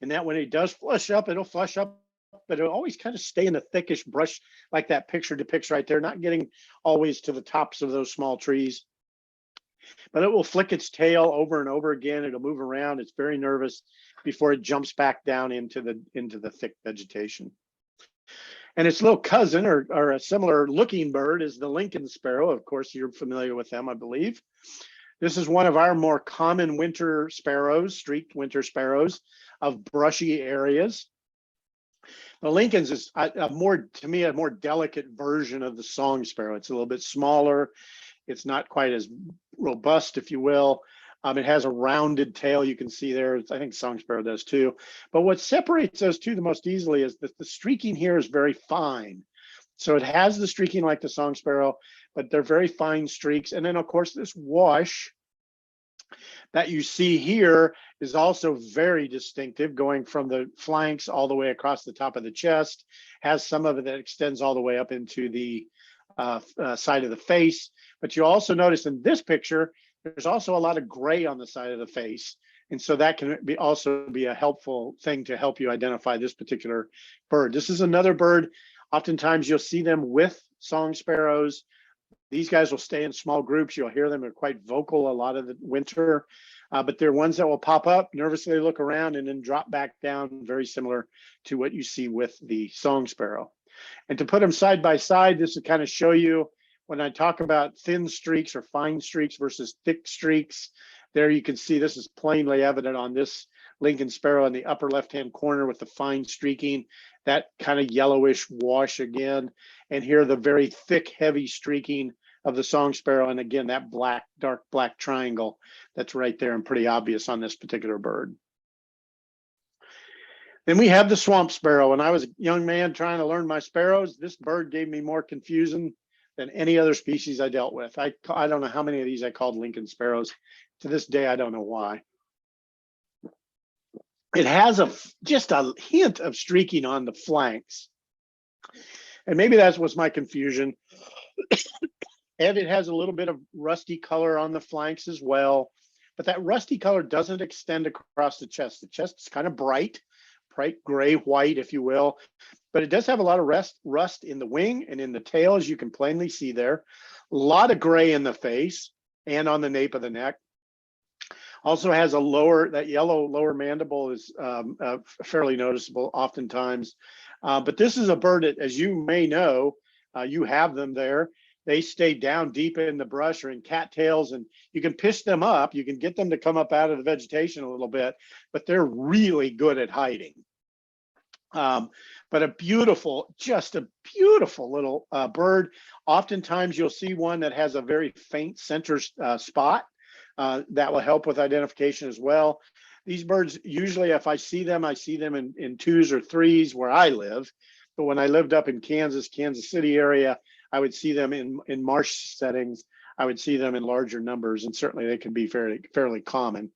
And that when it does flush up, it'll flush up, but it'll always kind of stay in the thickish brush like that picture depicts right there, not getting always to the tops of those small trees. But it will flick its tail over and over again. It'll move around. It's very nervous before it jumps back down into the thick vegetation. And its little cousin, or a similar looking bird, is the Lincoln sparrow. Of course, you're familiar with them, I believe. This is one of our more common winter sparrows, streaked winter sparrows of brushy areas. The Lincoln's is to me, a more delicate version of the song sparrow. It's a little bit smaller. It's not quite as robust, if you will. It has a rounded tail, you can see there. I think song sparrow does too. But what separates those two the most easily is that the streaking here is very fine. So it has the streaking like the song sparrow, but they're very fine streaks. And then, of course, this wash that you see here is also very distinctive, going from the flanks all the way across the top of the chest. Has some of it that extends all the way up into the side of the face. But you also notice in this picture, there's also a lot of gray on the side of the face. And so that can also be a helpful thing to help you identify this particular bird. This is another bird. Oftentimes you'll see them with song sparrows. These guys will stay in small groups. You'll hear them. They're quite vocal a lot of the winter, but they're ones that will pop up, nervously look around, and then drop back down, very similar to what you see with the song sparrow. And to put them side by side, this will kind of show you when I talk about thin streaks or fine streaks versus thick streaks. There you can see this is plainly evident on this Lincoln sparrow in the upper left-hand corner with the fine streaking, that kind of yellowish wash again. And here the very thick, heavy streaking of the song sparrow. And again, that black, dark black triangle that's right there and pretty obvious on this particular bird. Then we have the swamp sparrow. When I was a young man trying to learn my sparrows, this bird gave me more confusion than any other species I dealt with. I don't know how many of these I called Lincoln sparrows. To this day, I don't know why. It has just a hint of streaking on the flanks. And maybe that was my confusion. And it has a little bit of rusty color on the flanks as well. But that rusty color doesn't extend across the chest. The chest is kind of bright gray, white, if you will. But it does have a lot of rust in the wing and in the tail, as you can plainly see there. A lot of gray in the face and on the nape of the neck. Also has that yellow lower mandible is fairly noticeable oftentimes. But this is a bird that, as you may know, you have them there. They stay down deep in the brush or in cattails, and you can pish them up. You can get them to come up out of the vegetation a little bit, but they're really good at hiding. But just a beautiful little bird. Oftentimes you'll see one that has a very faint center spot that will help with identification as well. These birds, usually if I see them in twos or threes where I live. But when I lived up in Kansas City area, I would see them in marsh settings. I would see them in larger numbers, and certainly they can be fairly common.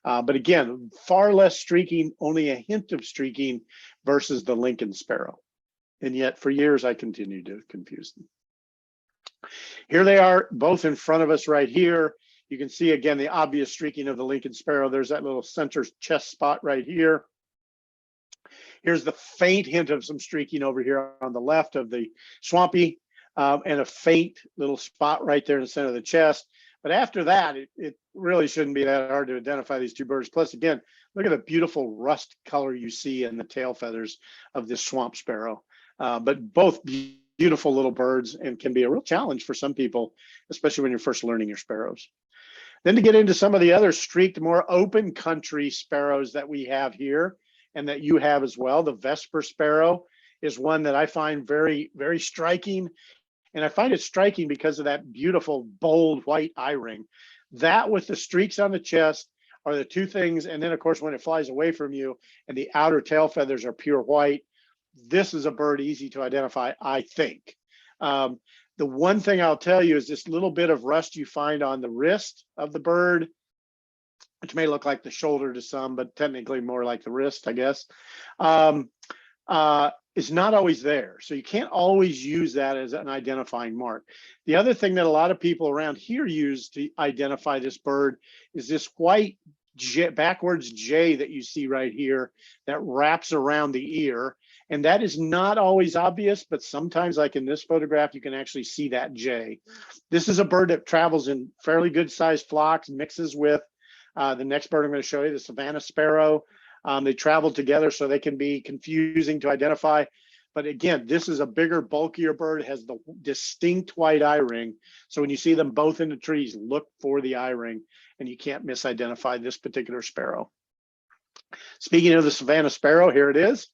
But again, far less streaking, only a hint of streaking versus the Lincoln sparrow. And yet for years, I continued to confuse them. Here they are, both in front of us right here. You can see, again, the obvious streaking of the Lincoln sparrow. There's that little center chest spot right here. Here's the faint hint of some streaking over here on the left of the swampy, and a faint little spot right there in the center of the chest. But after that, it really shouldn't be that hard to identify these two birds. Plus, again, look at the beautiful rust color you see in the tail feathers of this swamp sparrow. But both beautiful little birds, and can be a real challenge for some people, especially when you're first learning your sparrows. Then to get into some of the other streaked, more open country sparrows that we have here, and that you have as well. The Vesper sparrow is one that I find very, very striking. And I find it striking because of that beautiful, bold white eye ring. That with the streaks on the chest are the two things. And then, of course, when it flies away from you and the outer tail feathers are pure white, this is a bird easy to identify, I think. The one thing I'll tell you is this little bit of rust you find on the wrist of the bird, which may look like the shoulder to some, but technically more like the wrist, I guess, is not always there. So you can't always use that as an identifying mark. The other thing that a lot of people around here use to identify this bird is this white backwards J that you see right here that wraps around the ear. And that is not always obvious, but sometimes, like in this photograph, you can actually see that J. This is a bird that travels in fairly good sized flocks, mixes with the next bird I'm going to show you, the Savannah sparrow. They travel together, so they can be confusing to identify. But again, this is a bigger, bulkier bird. It has the distinct white eye ring. So when you see them both in the trees, look for the eye ring, and you can't misidentify this particular sparrow. Speaking of the Savannah sparrow, here it is.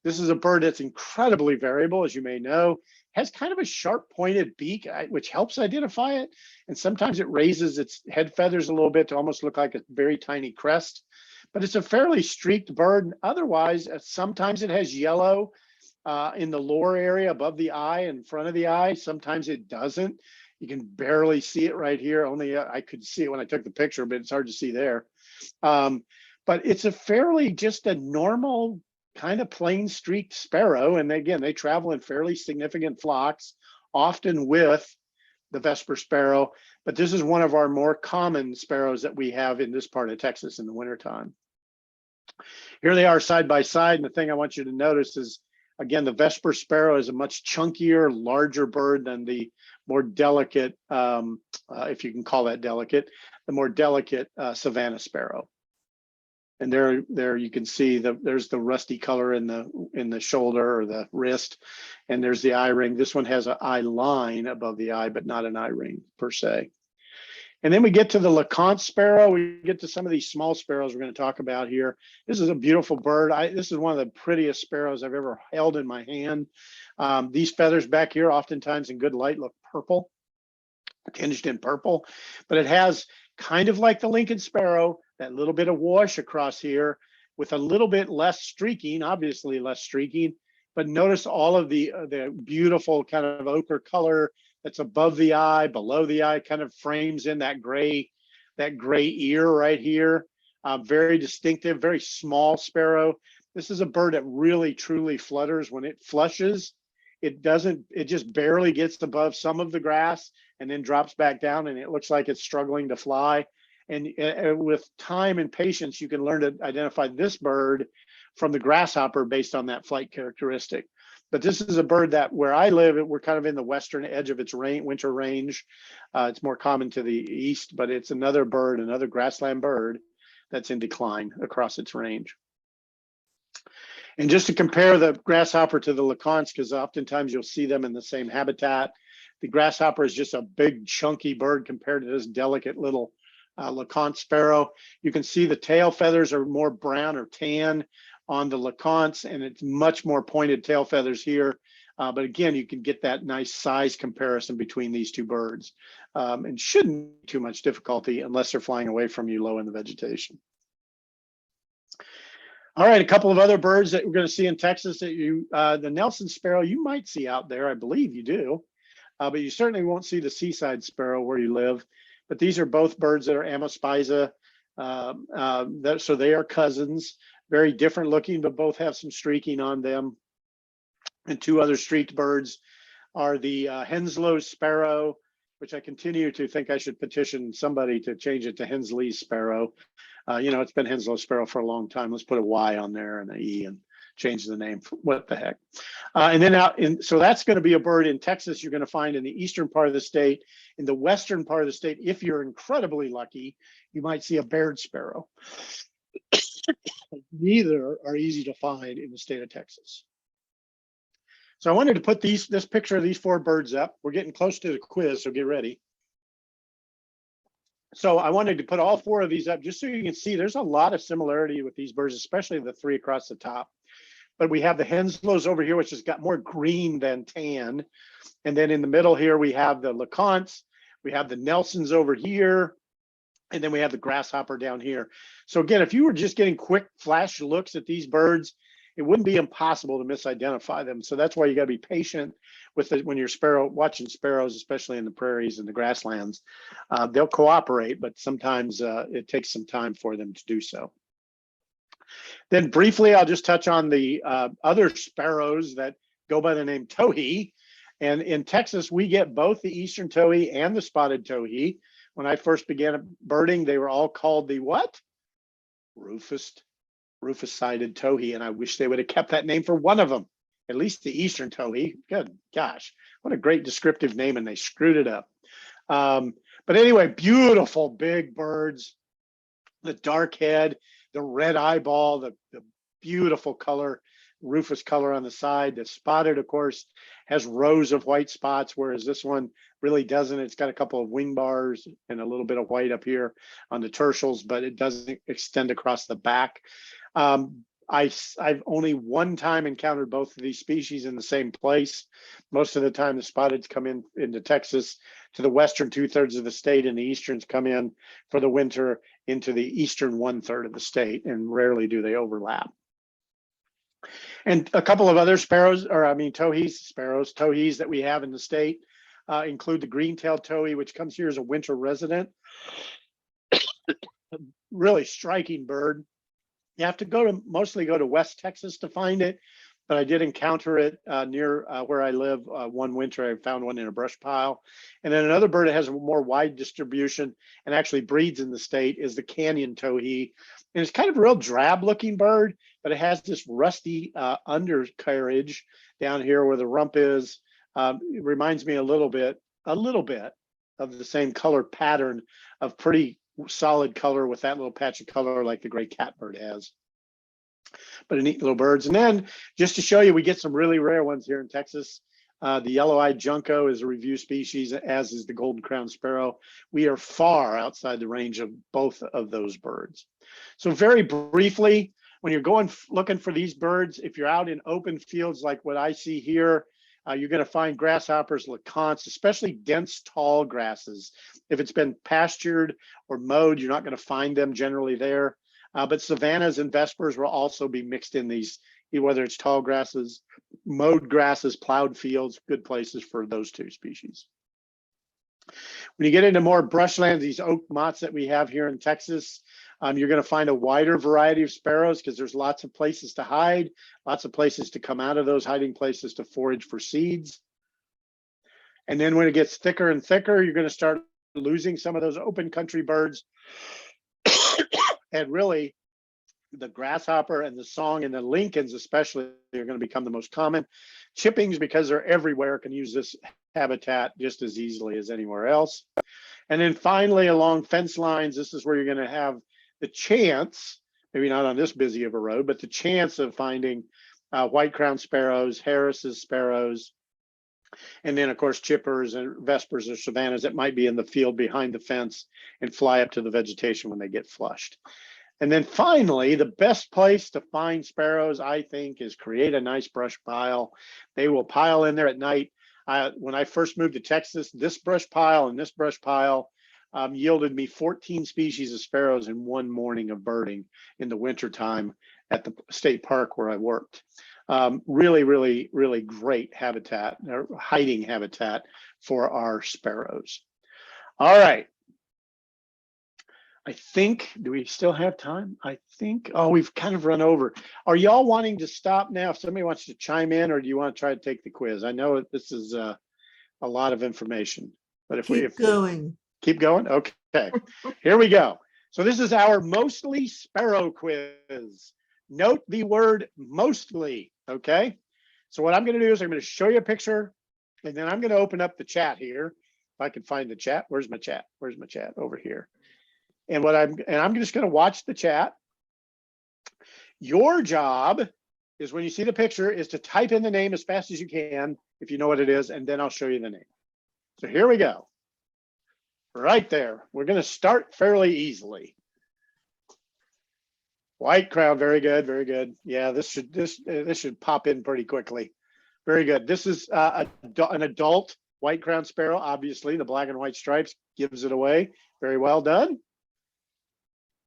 This is a bird that's incredibly variable, as you may know. Has kind of a sharp pointed beak, which helps identify it. And sometimes it raises its head feathers a little bit to almost look like a very tiny crest. But it's a fairly streaked bird. Otherwise, sometimes it has yellow in the lower area above the eye, in front of the eye. Sometimes it doesn't. You can barely see it right here. Only I could see it when I took the picture, but it's hard to see there. But it's a fairly just a normal kind of plain streaked sparrow. And again, they travel in fairly significant flocks, often with the Vesper sparrow. But this is one of our more common sparrows that we have in this part of Texas in the wintertime. Here they are side by side. And the thing I want you to notice is, again, the Vesper sparrow is a much chunkier, larger bird than the more delicate, if you can call that delicate, the more delicate Savannah sparrow. And there you can see there's the rusty color in the shoulder or the wrist, and there's the eye ring. This one has an eye line above the eye, but not an eye ring per se. And then we get to the LeConte sparrow. We get to some of these small sparrows we're going to talk about here. This is a beautiful bird. This is one of the prettiest sparrows I've ever held in my hand. These feathers back here, oftentimes in good light, look purple, tinged in purple, but it has kind of like the Lincoln sparrow, that little bit of wash across here. with a little bit less streaking, obviously less streaking, but notice all of the beautiful kind of ochre color that's above the eye, below the eye, kind of frames in that gray ear right here. Very distinctive, very small sparrow. This is a bird that really truly flutters. When it flushes, it just barely gets above some of the grass and then drops back down, and it looks like it's struggling to fly. And with time and patience, you can learn to identify this bird from the grasshopper based on that flight characteristic. But this is a bird that where I live, we're kind of in the western edge of its winter range. It's more common to the east, but it's another bird, another grassland bird that's in decline across its range. And just to compare the grasshopper to the LeConte, because oftentimes you'll see them in the same habitat, the grasshopper is just a big chunky bird compared to this delicate little LeConte sparrow. You can see the tail feathers are more brown or tan on the LeContes, and it's much more pointed tail feathers here. But again, you can get that nice size comparison between these two birds. And shouldn't be too much difficulty unless they're flying away from you low in the vegetation. All right, a couple of other birds that we're going to see in Texas that the Nelson sparrow you might see out there. I believe you do, but you certainly won't see the seaside sparrow where you live. But these are both birds that are Amospiza, so they are cousins, very different looking, but both have some streaking on them. And two other streaked birds are the Henslow's sparrow, which I continue to think I should petition somebody to change it to Hensley's sparrow. It's been Henslow's sparrow for a long time. Let's put a Y on there and an E and change the name. What the heck? And then so that's going to be a bird in Texas you're going to find in the eastern part of the state. In the western part of the state, if you're incredibly lucky, you might see a Baird sparrow. Neither are easy to find in the state of Texas. So I wanted to put this picture of these four birds up. We're getting close to the quiz, so get ready. So I wanted to put all four of these up just so you can see there's a lot of similarity with these birds, especially the three across the top. But we have the Henslow's over here, which has got more green than tan. And then in the middle here, we have the LeContes, we have the Nelsons over here, and then we have the grasshopper down here. So again, if you were just getting quick flash looks at these birds, it wouldn't be impossible to misidentify them. So that's why you got to be patient with it when you're watching sparrows, especially in the prairies and the grasslands. They'll cooperate, but sometimes it takes some time for them to do so. Then briefly, I'll just touch on the other sparrows that go by the name towhee. And in Texas, we get both the eastern towhee and the spotted towhee. When I first began birding, they were all called the what? Rufous-sided towhee, and I wish they would have kept that name for one of them, at least the eastern towhee. Good gosh, what a great descriptive name, and they screwed it up. But anyway, beautiful big birds, the dark head, the red eyeball, the beautiful color, rufous color on the side. The spotted, of course, has rows of white spots, whereas this one really doesn't. It's got a couple of wing bars and a little bit of white up here on the tertials, but it doesn't extend across the back. I've only one time encountered both of these species in the same place. Most of the time, the spotteds come into Texas to the western 2/3 of the state, and the easterns come in for the winter into the eastern 1/3 of the state, and rarely do they overlap. And a couple of other towhees that we have in the state include the green-tailed towhee, which comes here as a winter resident. Really striking bird. You have to mostly go to West Texas to find it, but I did encounter it near where I live one winter. I found one in a brush pile. And then another bird that has a more wide distribution and actually breeds in the state is the canyon towhee. And it's kind of a real drab looking bird, but it has this rusty undercarriage down here where the rump is. It reminds me a little bit of the same color pattern of pretty solid color with that little patch of color like the gray catbird has. But a neat little birds. And then just to show you, we get some really rare ones here in Texas. The yellow-eyed junco is a review species, as is the golden crowned sparrow. We are far outside the range of both of those birds. So very briefly, when you're looking for these birds, if you're out in open fields like what I see here, you're going to find grasshoppers, LeContes, especially dense, tall grasses. If it's been pastured or mowed, you're not going to find them generally there. But savannas and vespers will also be mixed in these, whether it's tall grasses, mowed grasses, plowed fields, good places for those two species. When you get into more brushlands, these oak mottes that we have here in Texas, you're going to find a wider variety of sparrows because there's lots of places to hide, lots of places to come out of those hiding places to forage for seeds. And then when it gets thicker and thicker, you're going to start losing some of those open country birds. And really, the grasshopper and the song and the lichens especially are going to become the most common. Chippings, because they're everywhere, can use this habitat just as easily as anywhere else. And then finally, along fence lines, this is where you're going to have the chance, maybe not on this busy of a road, but the chance of finding white-crowned sparrows, Harris's sparrows, and then, of course, chippers and vespers or savannas that might be in the field behind the fence and fly up to the vegetation when they get flushed. And then finally, the best place to find sparrows, I think, is create a nice brush pile. They will pile in there at night. When I first moved to Texas, this brush pile and this brush pile yielded me 14 species of sparrows in one morning of birding in the wintertime at the state park where I worked. Really, really, really great habitat, hiding habitat for our sparrows. All right. I think, do we still have time? I think, oh, we've kind of run over. Are y'all wanting to stop now? If somebody wants to chime in, or do you want to try to take the quiz? I know this is a lot of information, but if keep going. Keep going? Okay, here we go. So this is our mostly sparrow quiz. Note the word mostly, okay? So what I'm gonna do is I'm gonna show you a picture, and then I'm gonna open up the chat here. If I can find the chat, where's my chat? Where's my chat? Over here. And I'm just going to watch the chat. Your job is, when you see the picture, is to type in the name as fast as you can, if you know what it is, and then I'll show you the name. So here we go. Right there. We're going to start fairly easily. White crown, very good, very good. Yeah, this should pop in pretty quickly. Very good. This is an adult white crown sparrow. Obviously, the black and white stripes gives it away. Very well done.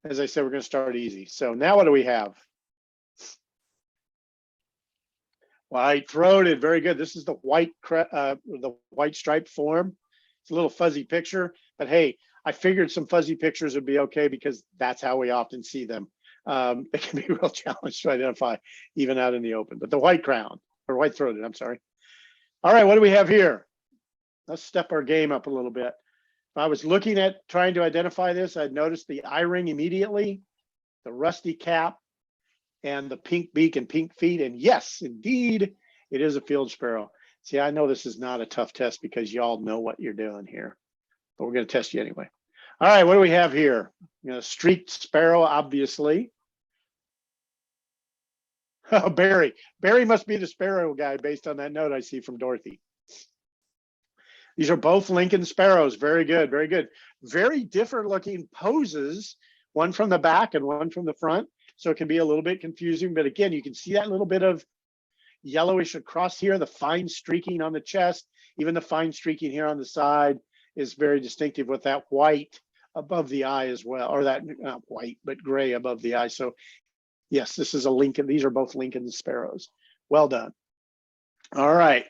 As I said, we're going to start easy. So now what do we have? White-throated, very good. This is the white stripe form. It's a little fuzzy picture, but hey, I figured some fuzzy pictures would be okay because that's how we often see them. They can be a real challenge to identify even out in the open. But the white crown, or white-throated, I'm sorry. All right, what do we have here? Let's step our game up a little bit. If I was looking at trying to identify this, I'd notice the eye ring immediately, the rusty cap, and the pink beak and pink feet. And yes, indeed, it is a field sparrow. See, I know this is not a tough test because y'all know what you're doing here, but we're going to test you anyway. All right, what do we have here? Streaked sparrow, obviously. Oh, Barry. Barry must be the sparrow guy based on that note I see from Dorothy. These are both Lincoln sparrows. Very good, very good. Very different looking poses, one from the back and one from the front. So it can be a little bit confusing, but again, you can see that little bit of yellowish across here, the fine streaking on the chest, even the fine streaking here on the side is very distinctive with that white above the eye as well, or that not white, but gray above the eye. So yes, this is a Lincoln. These are both Lincoln sparrows. Well done. All right.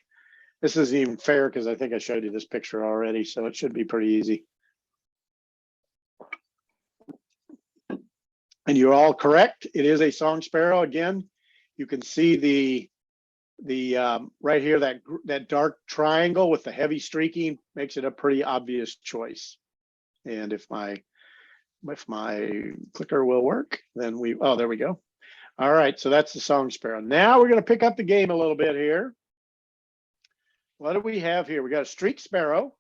This isn't even fair because I think I showed you this picture already, so it should be pretty easy. And you're all correct. It is a song sparrow. Again, you can see the right here, that dark triangle with the heavy streaking makes it a pretty obvious choice. And if my clicker will work, then oh, there we go. All right, so that's the song sparrow. Now we're going to pick up the game a little bit here. What do we have here? We got a streaked sparrow.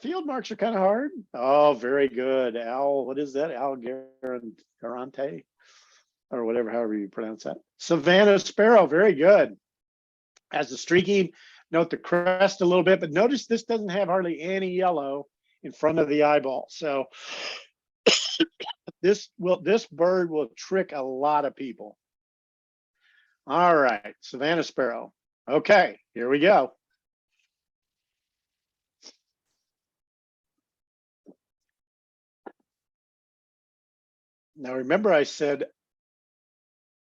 Field marks are kind of hard. Oh, very good. What is that? Garante, or whatever, however you pronounce that. Savannah sparrow, very good. As the streaking, note the crest a little bit, but notice this doesn't have hardly any yellow in front of the eyeball. So this bird will trick a lot of people. All right, Savannah sparrow. Okay, here we go. Now remember I said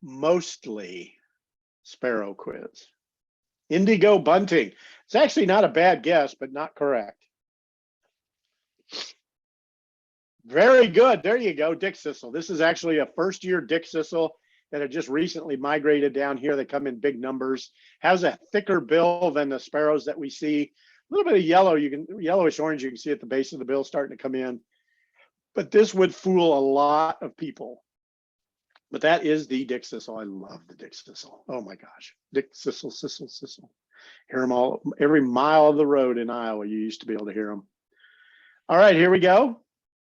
mostly sparrow quiz. Indigo bunting. It's actually not a bad guess, but not correct. Very good. There you go, Dick Sissel. This is actually a first-year Dick Sissel that had just recently migrated down here. They come in big numbers. Has a thicker bill than the sparrows that we see. A little bit of yellow, yellowish orange, you can see at the base of the bill starting to come in. But this would fool a lot of people. But that is the Dick Sissel. I love the Dick Sissel. Oh my gosh. Dick Sissel, Sissel, Sissel. Hear them all, every mile of the road in Iowa, you used to be able to hear them. All right, here we go.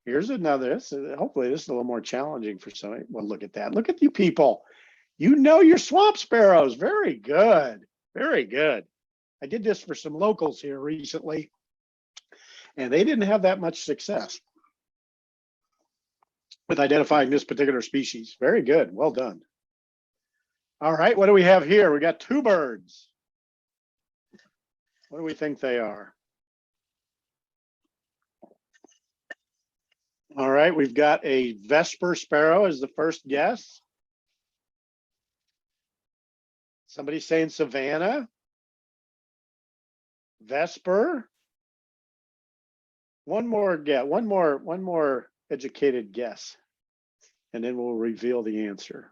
Here's another. Hopefully this is a little more challenging for some. Well, look at that. Look at you people. You know your swamp sparrows. Very good. Very good. I did this for some locals here recently, and they didn't have that much success with identifying this particular species. Very good. Well done. All right, what do we have here? We got two birds. What do we think they are? All right, we've got a Vesper sparrow as the first guess. Somebody saying Savannah. Vesper. One more educated guess, and then we'll reveal the answer.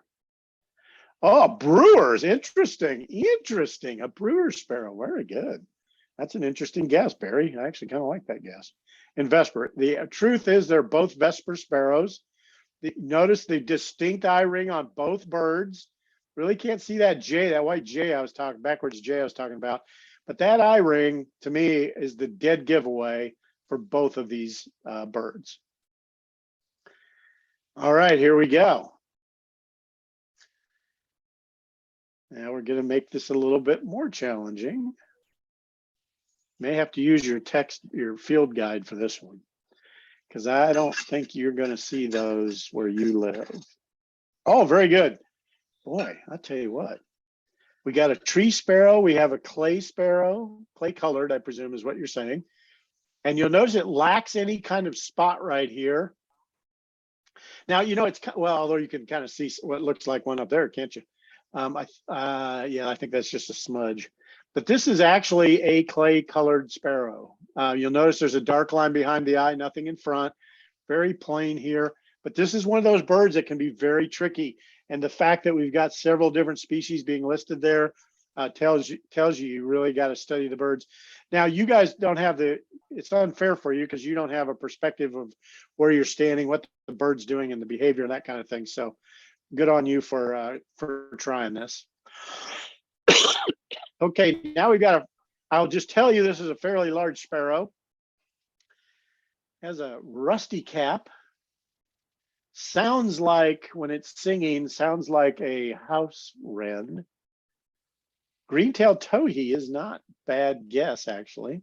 Oh, Brewers. Interesting. Interesting. A brewer sparrow. Very good. That's an interesting guess, Barry. I actually kind of like that guess. And Vesper. The truth is they're both Vesper sparrows. Notice the distinct eye ring on both birds. Really can't see that J, that white J I was talking, backwards J I was talking about. But that eye ring, to me, is the dead giveaway for both of these birds. All right, here we go. Now we're going to make this a little bit more challenging. May have to use your field guide for this one, because I don't think you're going to see those where you live. Oh, very good. Boy, I'll tell you what. We got a tree sparrow. We have a clay sparrow, clay colored, I presume is what you're saying. And you'll notice it lacks any kind of spot right here. Now, you know, it's, well, although you can kind of see what looks like one up there, can't you? Yeah, I think that's just a smudge. But this is actually a clay colored sparrow. You'll notice there's a dark line behind the eye, nothing in front, very plain here. But this is one of those birds that can be very tricky. And the fact that we've got several different species being listed there tells you really got to study the birds. Now, you guys don't have it's unfair for you because you don't have a perspective of where you're standing, what the bird's doing and the behavior and that kind of thing. So good on you for trying this. Okay, now we've got I'll just tell you this is a fairly large sparrow. Has a rusty cap. Sounds like, when it's singing, sounds like a house wren. Green-tailed towhee is not bad guess, actually,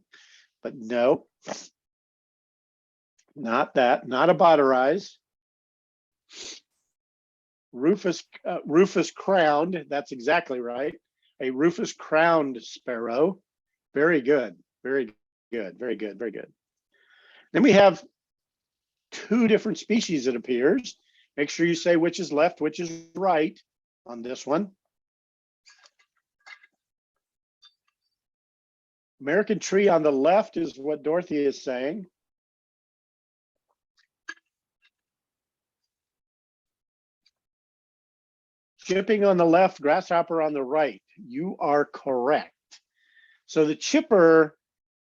but no, not that, not a botterize. Rufous crowned, that's exactly right. A rufous crowned sparrow. Very good, very good, very good, very good. Then we have two different species, it appears. Make sure you say which is left, which is right on this one. American tree on the left is what Dorothy is saying. Chipping on the left, grasshopper on the right. You are correct. So the chipper,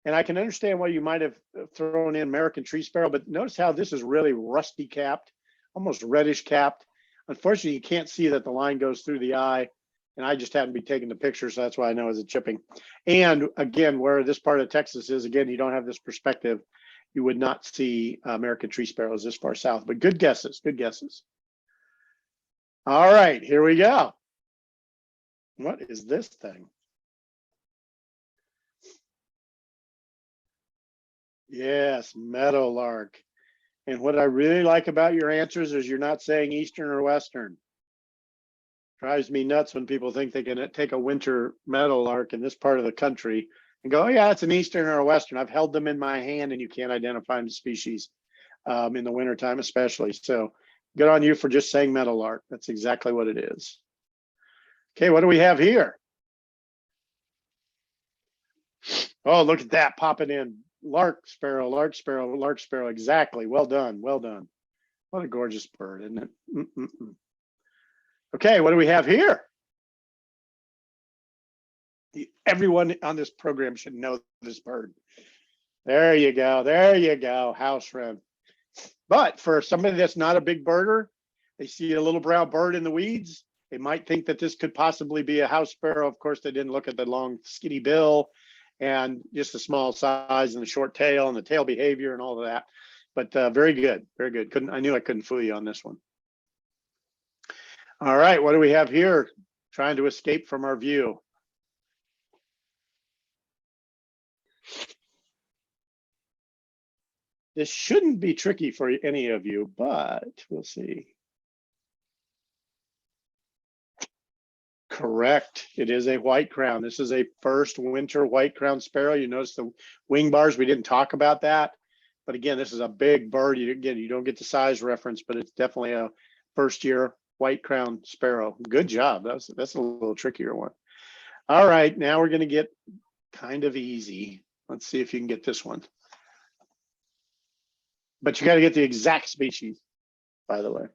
and I can understand why you might have thrown in American tree sparrow, but notice how this is really rusty capped, almost reddish capped. Unfortunately, you can't see that the line goes through the eye, and I just happen to be taking the picture, so that's why I know it's a chipping. And again, where this part of Texas is, again, you don't have this perspective. You would not see American tree sparrows this far south, but good guesses, good guesses. All right, here we go. What is this thing? Yes, meadowlark. And what I really like about your answers is you're not saying Eastern or Western. Drives me nuts when people think they can take a winter meadowlark in this part of the country and go, oh yeah, it's an Eastern or a Western. I've held them in my hand and you can't identify the species in the wintertime especially. So Good on you for just saying meadowlark. That's exactly what it is. Okay, what do we have here? Oh, look at that popping in. Lark sparrow, lark sparrow, lark sparrow. Exactly. Well done. Well done. What a gorgeous bird, isn't it? Okay, what do we have here? Everyone on this program should know this bird. There you go. There you go. House wren. But for somebody that's not a big birder, they see a little brown bird in the weeds, they might think that this could possibly be a house sparrow. Of course, they didn't look at the long, skinny bill and just the small size and the short tail and the tail behavior and all of that. But very good, very good. I knew I couldn't fool you on this one. All right, what do we have here? Trying to escape from our view. This shouldn't be tricky for any of you, but we'll see. Correct. It is a white crown. This is a first winter white crown sparrow. You notice the wing bars. We didn't talk about that. But again, this is a big bird. You don't get the size reference, but it's definitely a first year white crown sparrow. Good job. That's a little trickier one. All right, now we're going to get kind of easy. Let's see if you can get this one. But you got to get the exact species, by the way.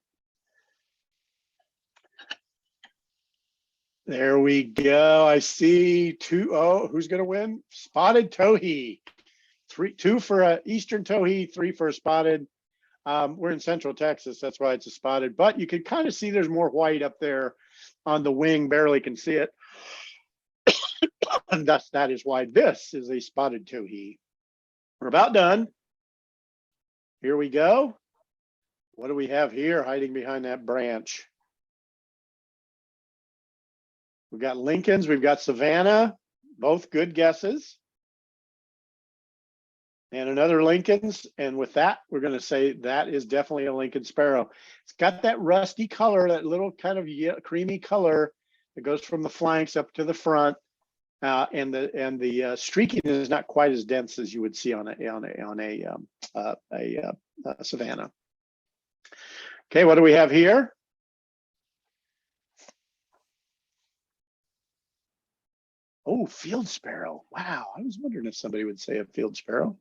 There we go. I see two. Oh, who's going to win? Spotted towhee. Two for a eastern towhee, 3 for a spotted. We're in Central Texas. That's why it's a spotted. But you can kind of see there's more white up there on the wing. Barely can see it. And thus, that is why this is a spotted towhee. We're about done. Here we go. What do we have here hiding behind that branch? We've got Lincolns, we've got Savannah, both good guesses. And another Lincoln's, and with that, we're going to say that is definitely a Lincoln sparrow. It's got that rusty color, that little kind of creamy color that goes from the flanks up to the front, and the streaking is not quite as dense as you would see on a Savannah. Okay, what do we have here? Oh, field sparrow. Wow, I was wondering if somebody would say a field sparrow.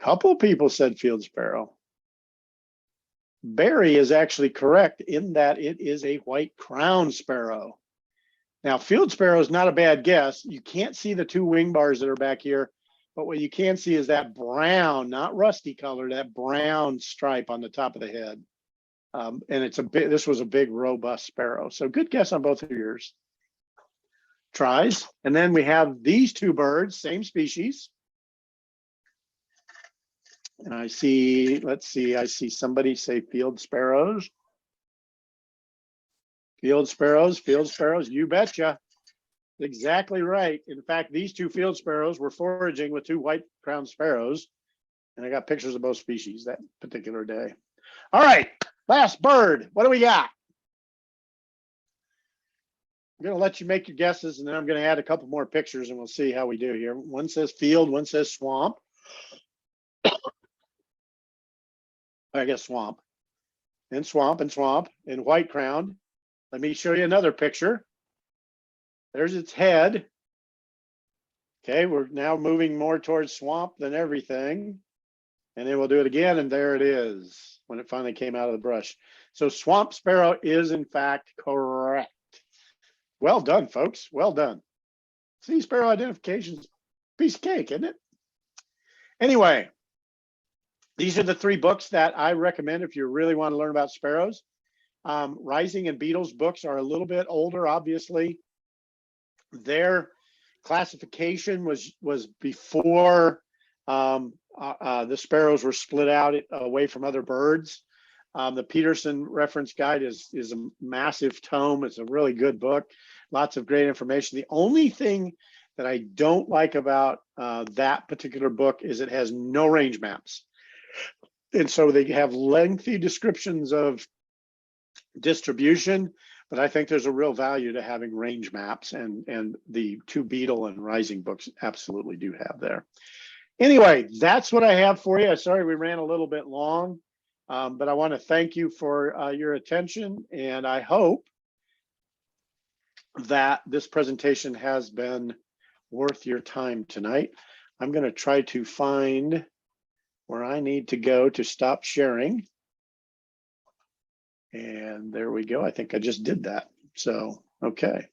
Couple people said field sparrow. Barry is actually correct in that it is a white crown sparrow. Now, field sparrow is not a bad guess. You can't see the 2 wing bars that are back here, but what you can see is that brown, not rusty color, that brown stripe on the top of the head. And this was a big, robust sparrow. So good guess on both of yours. Tries. And then we have these 2 birds, same species. And I see, let's see, I see somebody say field sparrows. Field sparrows, you betcha. Exactly right. In fact, these 2 field sparrows were foraging with 2 white crowned sparrows. And I got pictures of both species that particular day. All right, last bird. What do we got? I'm going to let you make your guesses, and then I'm going to add a couple more pictures, and we'll see how we do here. One says field, one says swamp. I guess swamp. And swamp and swamp and white crowned. Let me show you another picture. There's its head. Okay, we're now moving more towards swamp than everything. And then we'll do it again, and there it is when it finally came out of the brush. So swamp sparrow is in fact correct. Well done, folks. Well done. See, sparrow identification's piece of cake, isn't it? Anyway, these are the 3 books that I recommend if you really want to learn about sparrows. Rising and Beetles books are a little bit older, obviously. Their classification was before the sparrows were split out away from other birds. The Peterson Reference Guide is a massive tome. It's a really good book. Lots of great information. The only thing that I don't like about that particular book is it has no range maps. And so they have lengthy descriptions of distribution, but I think there's a real value to having range maps, and the 2 Beetle and Rising books absolutely do have there. Anyway, that's what I have for you. Sorry we ran a little bit long. But I want to thank you for your attention, and I hope that this presentation has been worth your time tonight. I'm going to try to find where I need to go to stop sharing. And there we go. I think I just did that. So, okay.